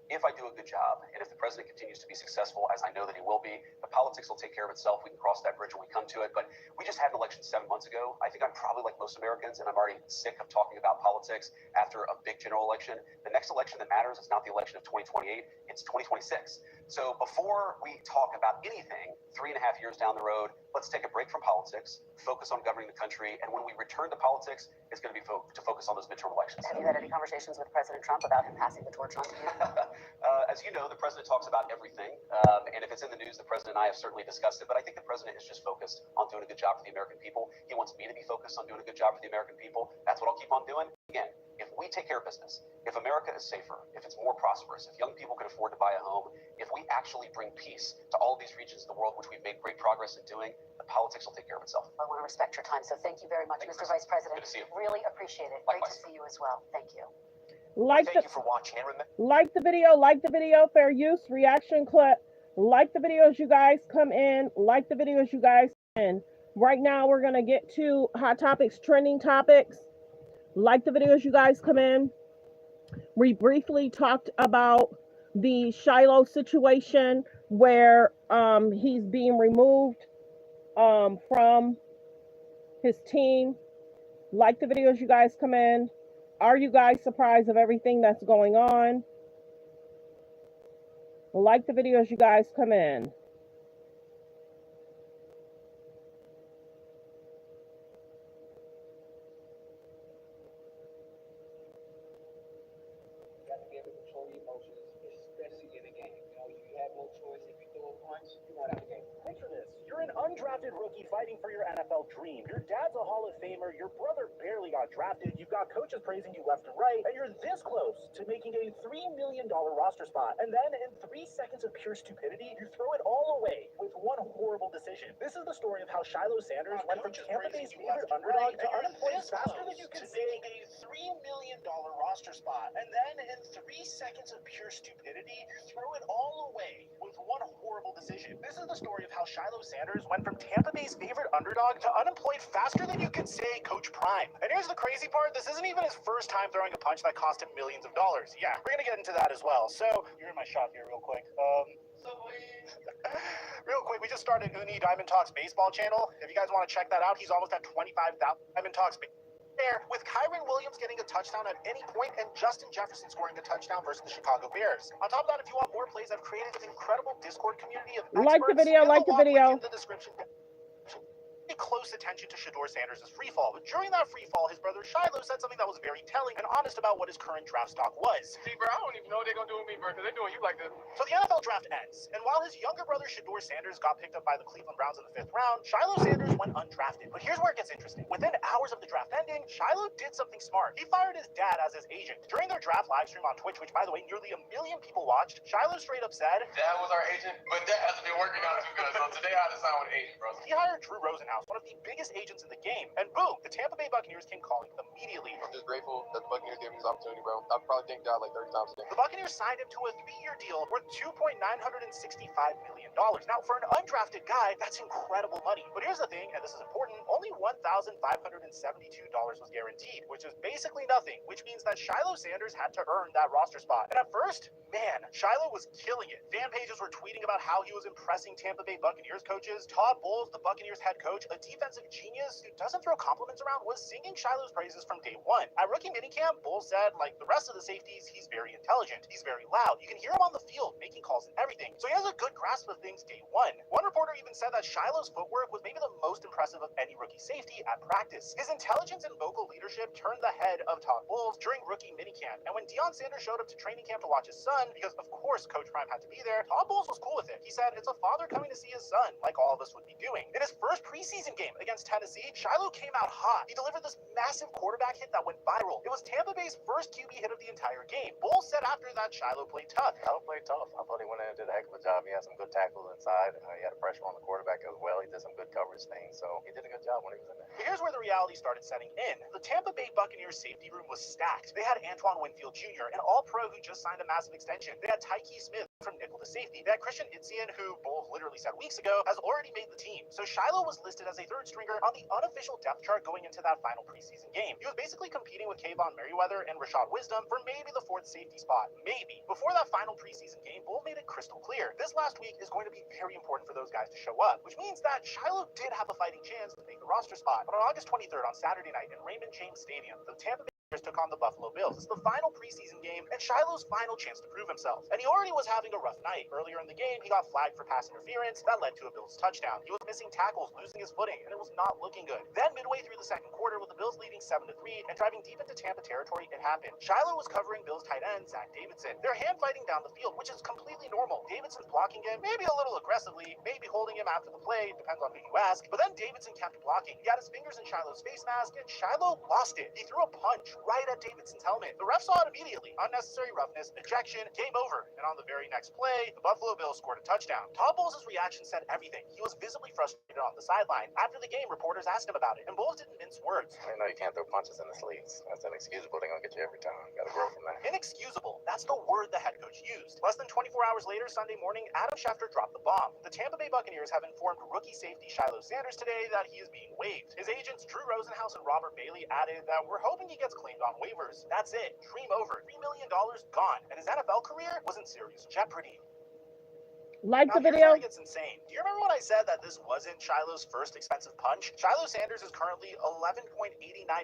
if I do a good job, and if the president continues to be successful, as I know that he will be, the politics will take care of itself. We can cross that bridge when we come to it. But we just had an election 7 months ago. I think I'm probably like most Americans, and I'm already sick of talking about politics after a big general election. The next election that matters is not the election of 2028, it's 2026. So before we talk about anything 3.5 years down the road, let's take a break from politics, focus on governing the country, and when we return to politics, it's going to be to focus on those midterm elections. Have you had any conversations with President Trump about him passing the torch on to you? As you know, the president talks about everything, and if it's in the news, the president and I have certainly discussed it, but I think the president is just focused on doing a good job for the American people. He wants me to be focused on doing a good job for the American people. That's what I'll keep on doing. Again, if we take care of business, if America is safer, if it's more prosperous, if young people can afford to buy a home, if we actually bring peace to all of these regions of the world, which we've made great progress in doing, the politics will take care of itself. I want to respect your time, so thank you very much, Mr. Vice President. Good to see you. Really appreciate it. Likewise. Great to see you as well. Thank you. Thank you for watching. Like the video, fair use, reaction clip. Like the videos, you guys come in. Like the videos, you guys come in. Right now, we're going to get to hot topics, trending topics. Like the videos, you guys come in. We briefly talked about the Shiloh situation where he's being removed from his team. Like the videos, you guys come in. Are you guys surprised of everything that's going on? Like the videos, you guys come in. You got to be able to control your emotions, especially in a game. You know, you have no choice. If you throw a punch, you're not out of the game. Picture this. You're an undrafted rookie fighting for your NFL dream. Your dad's a Hall of Famer. Your brother barely got drafted. You've got coaches praising you left and right. And you're this close to making a $3 million roster spot. And then in 3 seconds of pure stupidity, you throw it all away with one horrible decision. This is the story of how Shiloh Sanders went from Tampa Bay's favorite underdog to unemployed faster than you can say. Making a $3 million roster spot. And then in 3 seconds of pure stupidity, you throw it all away with one horrible decision. This is the story of how Shiloh Sanders went from Tampa Bay's favorite underdog to unemployed faster than you could say Coach Prime. And here's the crazy part. This isn't even his first time throwing a punch that cost him millions of dollars. Yeah, we're going to get into that as well. So, you're in my shot here real quick. Real quick, we just started Uni Diamond Talks baseball channel. If you guys want to check that out, he's almost at 25,000 Diamond Talks there, with Kyron Williams getting a touchdown at any point and Justin Jefferson scoring a touchdown versus the Chicago Bears. On top of that, if you want more plays, I've created an incredible Discord community of experts. Like the video, like the video. In the description. Pay close attention to Shiloh Sanders' free fall. But during that free fall, his brother Shiloh said something that was very telling and honest about what his current draft stock was. See, bro, I don't even know what they're going to do with me, bro, because they're doing you like this. So the NFL draft ends, and while his younger brother Shiloh Sanders got picked up by the Cleveland Browns in the 5th round, Shiloh Sanders went undrafted. But here's where it gets interesting. Within hours of the draft ending, Shiloh did something smart. He fired his dad as his agent. During their draft live stream on Twitch, which, by the way, nearly 1 million people watched, Shiloh straight up said, Dad was our agent, but that hasn't been working out too good, so today I had to sign with an agent, bro. He hired Drew Rosenhaus, one of the biggest agents in the game, and boom, the Tampa Bay Buccaneers came calling immediately. I'm just grateful that the Buccaneers gave me this opportunity, bro. I probably thank God like 30 times a day. The Buccaneers signed him to a 3-year deal worth $2.965 million. Now, for an undrafted guy, that's incredible money. But here's the thing, and this is important, only $1,572 was guaranteed, which is basically nothing, which means that Shiloh Sanders had to earn that roster spot. And at first, man, Shiloh was killing it. Fan pages were tweeting about how he was impressing Tampa Bay Buccaneers coaches. Todd Bowles, the Buccaneers head coach, a defensive genius who doesn't throw compliments around, was singing Shiloh's praises from day one. At rookie minicamp, Bowles said, like the rest of the safeties, he's very intelligent. He's very loud. You can hear him on the field making calls and everything. So he has a good grasp of things day one. One reporter even said that Shiloh's footwork was maybe the most impressive of any rookie safety at practice. His intelligence and vocal leadership turned the head of Todd Bowles during rookie minicamp. And when Deion Sanders showed up to training camp to watch his son, because of course Coach Prime had to be there, Todd Bowles was cool with it. He said, it's a father coming to see his son, like all of us would be doing. In his first preseason game against Tennessee, Shiloh came out hot. He delivered this massive quarterback hit that went viral. It was Tampa Bay's first QB hit of the entire game. Bowles said after that Shiloh played tough. Shiloh played tough. I thought he went in and did a heck of a job. He had some good tackles inside. He had a pressure on the quarterback as well. He did some good coverage things, so he did a good job when he was in there. Here's where the reality started setting in. The Tampa Bay Buccaneers safety room was stacked. They had Antoine Winfield Jr., an all-pro who just signed a massive extension. They had Tyke Smith, from nickel to safety. They had Christian Itzian, who Bulls literally said weeks ago has already made the team. So Shiloh was listed as a third stringer on the unofficial depth chart going into that final preseason game. He was basically competing with Kayvon Merriweather and Rashad Wisdom for maybe the fourth safety spot. Maybe. Before that final preseason game, Bull made it crystal clear. This last week is going to be very important for those guys to show up, which means that Shiloh did have a fighting chance to make the roster spot. But on August 23rd on Saturday night in Raymond James Stadium, the Tampa Bay took on the Buffalo Bills. It's the final preseason game and Shiloh's final chance to prove himself. And he already was having a rough night. Earlier in the game, he got flagged for pass interference. That led to a Bills touchdown. He was missing tackles, losing his footing, and it was not looking good. Then midway through the second quarter, with the Bills leading 7-3 and driving deep into Tampa territory, it happened. Shiloh was covering Bills tight end Zach Davidson. They're hand fighting down the field, which is completely normal. Davidson's blocking him, maybe a little aggressively, maybe holding him after the play, depends on who you ask. But then Davidson kept blocking. He had his fingers in Shiloh's face mask, and Shiloh lost it. He threw a punch right at Davidson's helmet. The ref saw it immediately. Unnecessary roughness, ejection, game over. And on the very next play, the Buffalo Bills scored a touchdown. Todd Bowles' reaction said everything. He was visibly frustrated on the sideline. After the game, reporters asked him about it, and Bowles didn't mince words. I know you can't throw punches in this league. That's inexcusable. They're going to get you every time. You got to grow from that. Inexcusable. That's the word the head coach used. Less than 24 hours later, Sunday morning, Adam Schefter dropped the bomb. The Tampa Bay Buccaneers have informed rookie safety Shiloh Sanders today that he is being waived. His agents, Drew Rosenhaus and Robert Bailey, added that we're hoping he gets claimed on waivers. That's it. Dream over. $3 million gone. And his NFL career was in serious jeopardy. Like now, the video. Here's where it gets insane. Do you remember when I said that this wasn't Shiloh's first expensive punch? Shiloh Sanders is currently $11.89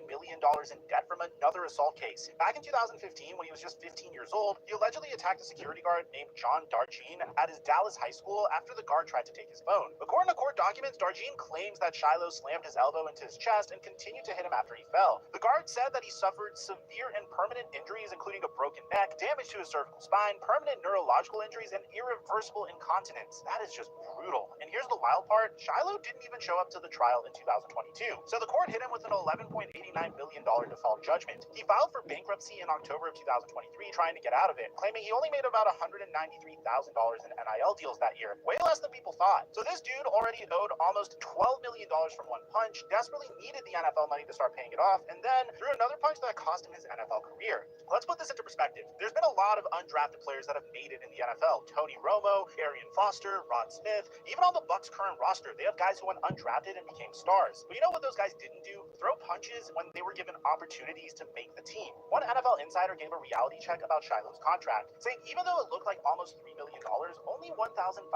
million in debt from another assault case. Back in 2015, when he was just 15 years old, he allegedly attacked a security guard named John Darjean at his Dallas high school after the guard tried to take his phone. According to court documents, Darjean claims that Shiloh slammed his elbow into his chest and continued to hit him after he fell. The guard said that he suffered severe and permanent injuries, including a broken neck, damage to his cervical spine, permanent neurological injuries, and irreversible incontinence. That is just brutal. And here's the wild part. Shiloh didn't even show up to the trial in 2022. So the court hit him with an $11.89 million default judgment. He filed for bankruptcy in October of 2023, trying to get out of it, claiming he only made about $193,000 in NIL deals that year. Way less than people thought. So this dude already owed almost $12 million from one punch, desperately needed the NFL money to start paying it off, and then threw another punch that cost him his NFL career. Let's put this into perspective. There's been a lot of undrafted players that have made it in the NFL. Tony Romo, Arian Foster, Rod Smith, even on the Bucs' current roster, they have guys who went undrafted and became stars. But you know what those guys didn't do? Throw punches when they were given opportunities to make the team. One NFL insider gave a reality check about Shiloh's contract, saying even though it looked like almost $3 million, only $1,572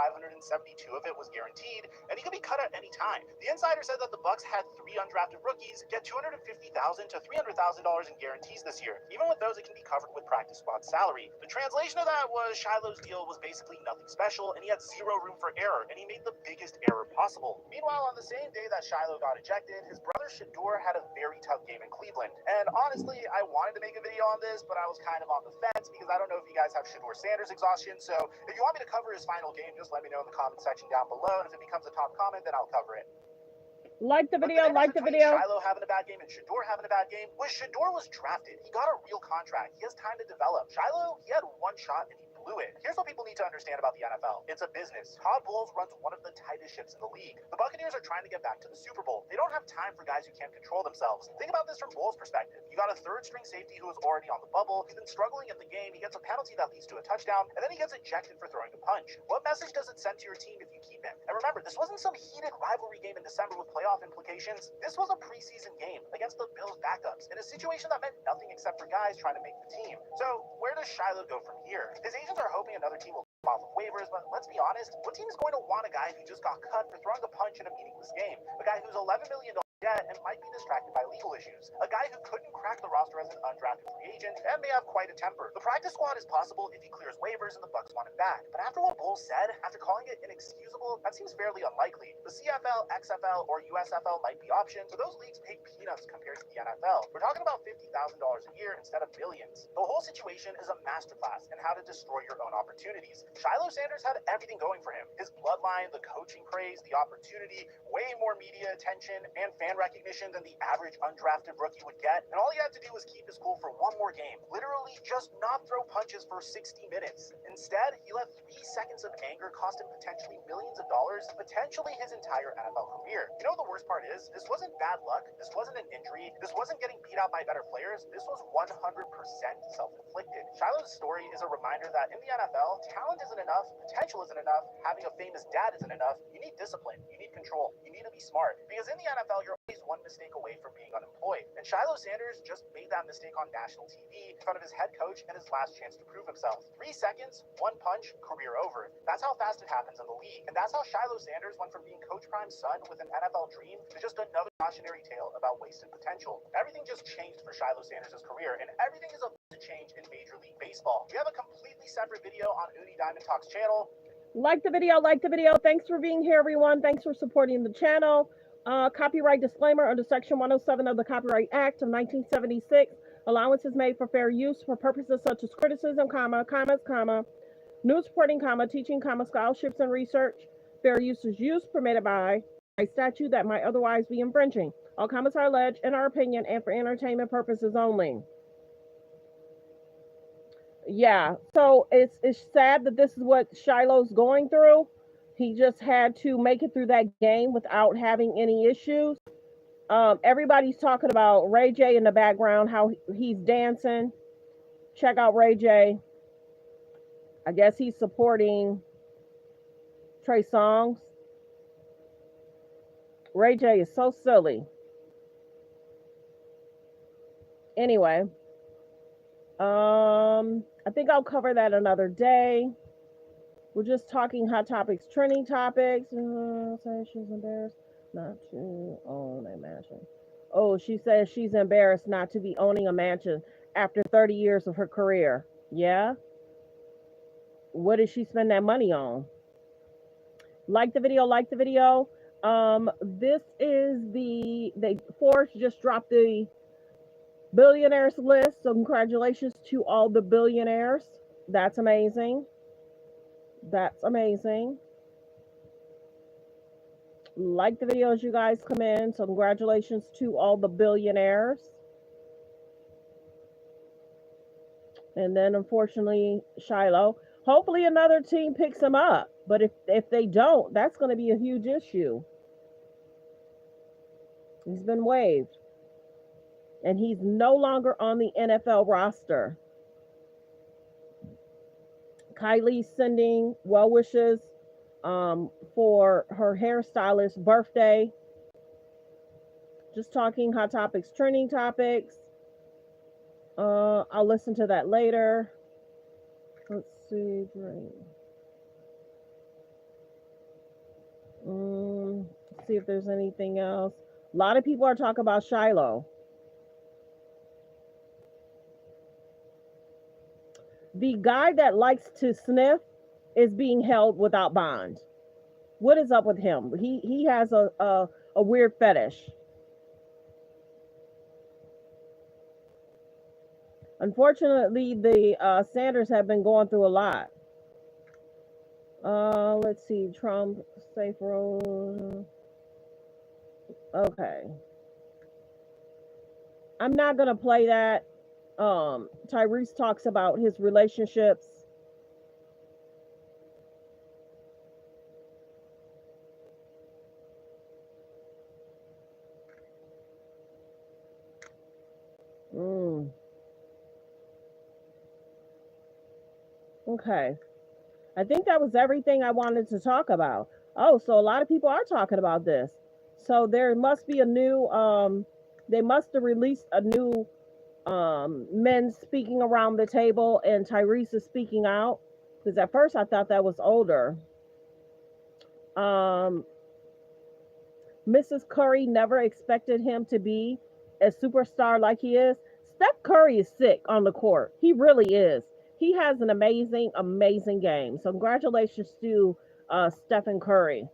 of it was guaranteed, and he could be cut at any time. The insider said that the Bucs had 3 undrafted rookies get $250,000 to $300,000 in guarantees this year. Even with those, it can be covered with practice squad salary. The translation of that was Shiloh's deal was basically nothing special, and he had zero room for error, and he made the biggest error possible. Meanwhile, on the same day that Shiloh got ejected, his brother Shador had a very tough game in Cleveland. And honestly, I wanted to make a video on this, but I was kind of on the fence because I don't know if you guys have Shiloh Sanders exhaustion. So if you want me to cover his final game, just let me know in the comment section down below, and if it becomes a top comment, then I'll cover it. Like the video, like the video. Shiloh having a bad game and Shador having a bad game. When Shador was drafted, he got a real contract. He has time to develop. Shiloh, he had one shot and he blew it. Here's what people need to understand about the NFL. It's a business. Todd Bowles runs one of the tightest ships in the league. The Buccaneers are trying to get back to the Super Bowl. They don't have time for guys who can't control themselves. Think about this from Bowles' perspective. You got a third-string safety who is already on the bubble. He's been struggling in the game. He gets a penalty that leads to a touchdown, and then he gets ejected for throwing a punch. What message does it send to your team if you keep him? And remember, this wasn't some heated rivalry game in December with playoff implications. This was a preseason game against the Bills backups in a situation that meant nothing except for guys trying to make the team. So where does Shiloh go from here? His agents are hoping another team will off of waivers, but let's be honest, what team is going to want a guy who just got cut for throwing a punch in a meaningless game? A guy who's $11 million debt and might be distracted by legal issues. A guy who couldn't crack the roster as an undrafted free agent and may have quite a temper. The practice squad is possible if he clears waivers and the Bucs want him back. But after what Bowles said, after calling it inexcusable, that seems fairly unlikely. The CFL, XFL, or USFL might be options, but those leagues pay peanuts compared to the NFL. We're talking about $50,000 a year instead of billions. The whole situation is a masterclass in how to destroy your own opportunities. Shiloh Sanders had everything going for him. His bloodline, the coaching praise, the opportunity, way more media attention, and fan brand recognition than the average undrafted rookie would get, and all he had to do was keep his cool for one more game. Literally just not throw punches for 60 minutes. Instead, he let 3 seconds of anger cost him potentially millions of dollars, potentially his entire NFL career. You know what the worst part is? This wasn't bad luck. This wasn't an injury. This wasn't getting beat out by better players. This was 100% self-inflicted. Shiloh's story is a reminder that in the NFL, talent isn't enough, potential isn't enough, having a famous dad isn't enough. You need discipline. You need control. You need to be smart. Because in the NFL, you're always one mistake away from being unemployed. And Shiloh Sanders just made that mistake on national TV in front of his head coach and his last chance to prove himself. 3 seconds, 1 punch, career over. That's how fast it happens in the league. And that's how Shiloh Sanders went from being Coach Prime's son with an NFL dream to just another cautionary tale about wasted potential. Everything just changed for Shiloh Sanders' career, and everything is about to change in Major League Baseball. We have a completely separate video on Uni Diamond Talks channel. Like the video, like the video. Thanks for being here, everyone. Thanks for supporting the channel. Copyright disclaimer under Section 107 of the Copyright Act of 1976. Allowance is made for fair use for purposes such as criticism, comments, news reporting, teaching, scholarships and research. Fair use is use permitted by a statute that might otherwise be infringing. All comments are alleged in our opinion and for entertainment purposes only. Yeah, so it's sad that this is what Shiloh's going through. He just had to make it through that game without having any issues. Everybody's talking about Ray J in the background, how he's dancing. Check out Ray J. I guess he's supporting Trey Songz. Ray J is so silly. Anyway, I think I'll cover that another day. We're just talking hot topics, trending topics. Says she's embarrassed not to own a mansion. Oh, she says she's embarrassed not to be owning a mansion after 30 years of her career. Yeah? What did she spend that money on? Like the video, like the video. This is Forbes just dropped the billionaires list, so congratulations to all the billionaires. That's amazing. That's amazing. Like the video as you guys come in, so congratulations to all the billionaires. And then unfortunately Shiloh, hopefully another team picks him up, but if they don't, that's going to be a huge issue. He's been waived. And he's no longer on the NFL roster. Kylie's sending well wishes for her hairstylist's birthday. Just talking hot topics, trending topics. I'll listen to that later. Let's see. See if there's anything else. A lot of people are talking about Shiloh. The guy that likes to sniff is being held without bond. What is up with him? He has a weird fetish. Unfortunately, the Sanders have been going through a lot. Let's see. Trump, safe road. Okay. I'm not going to play that. Tyrese talks about his relationships. Okay. I think that was everything I wanted to talk about. Oh, so a lot of people are talking about this. So there must be a new, they must have released a new men speaking around the table, and Tyrese is speaking out. Because at first I thought that was older. Mrs. Curry never expected him to be a superstar like he is. Steph Curry is sick on the court. He really is. He has an amazing, amazing game. So congratulations to Stephen Curry.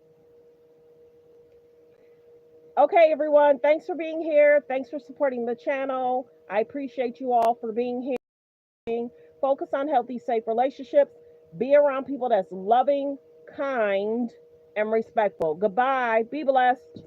Okay, everyone. Thanks for being here. Thanks for supporting the channel. I appreciate you all for being here. Focus on healthy, safe relationships. Be around people that's loving, kind, and respectful. Goodbye. Be blessed.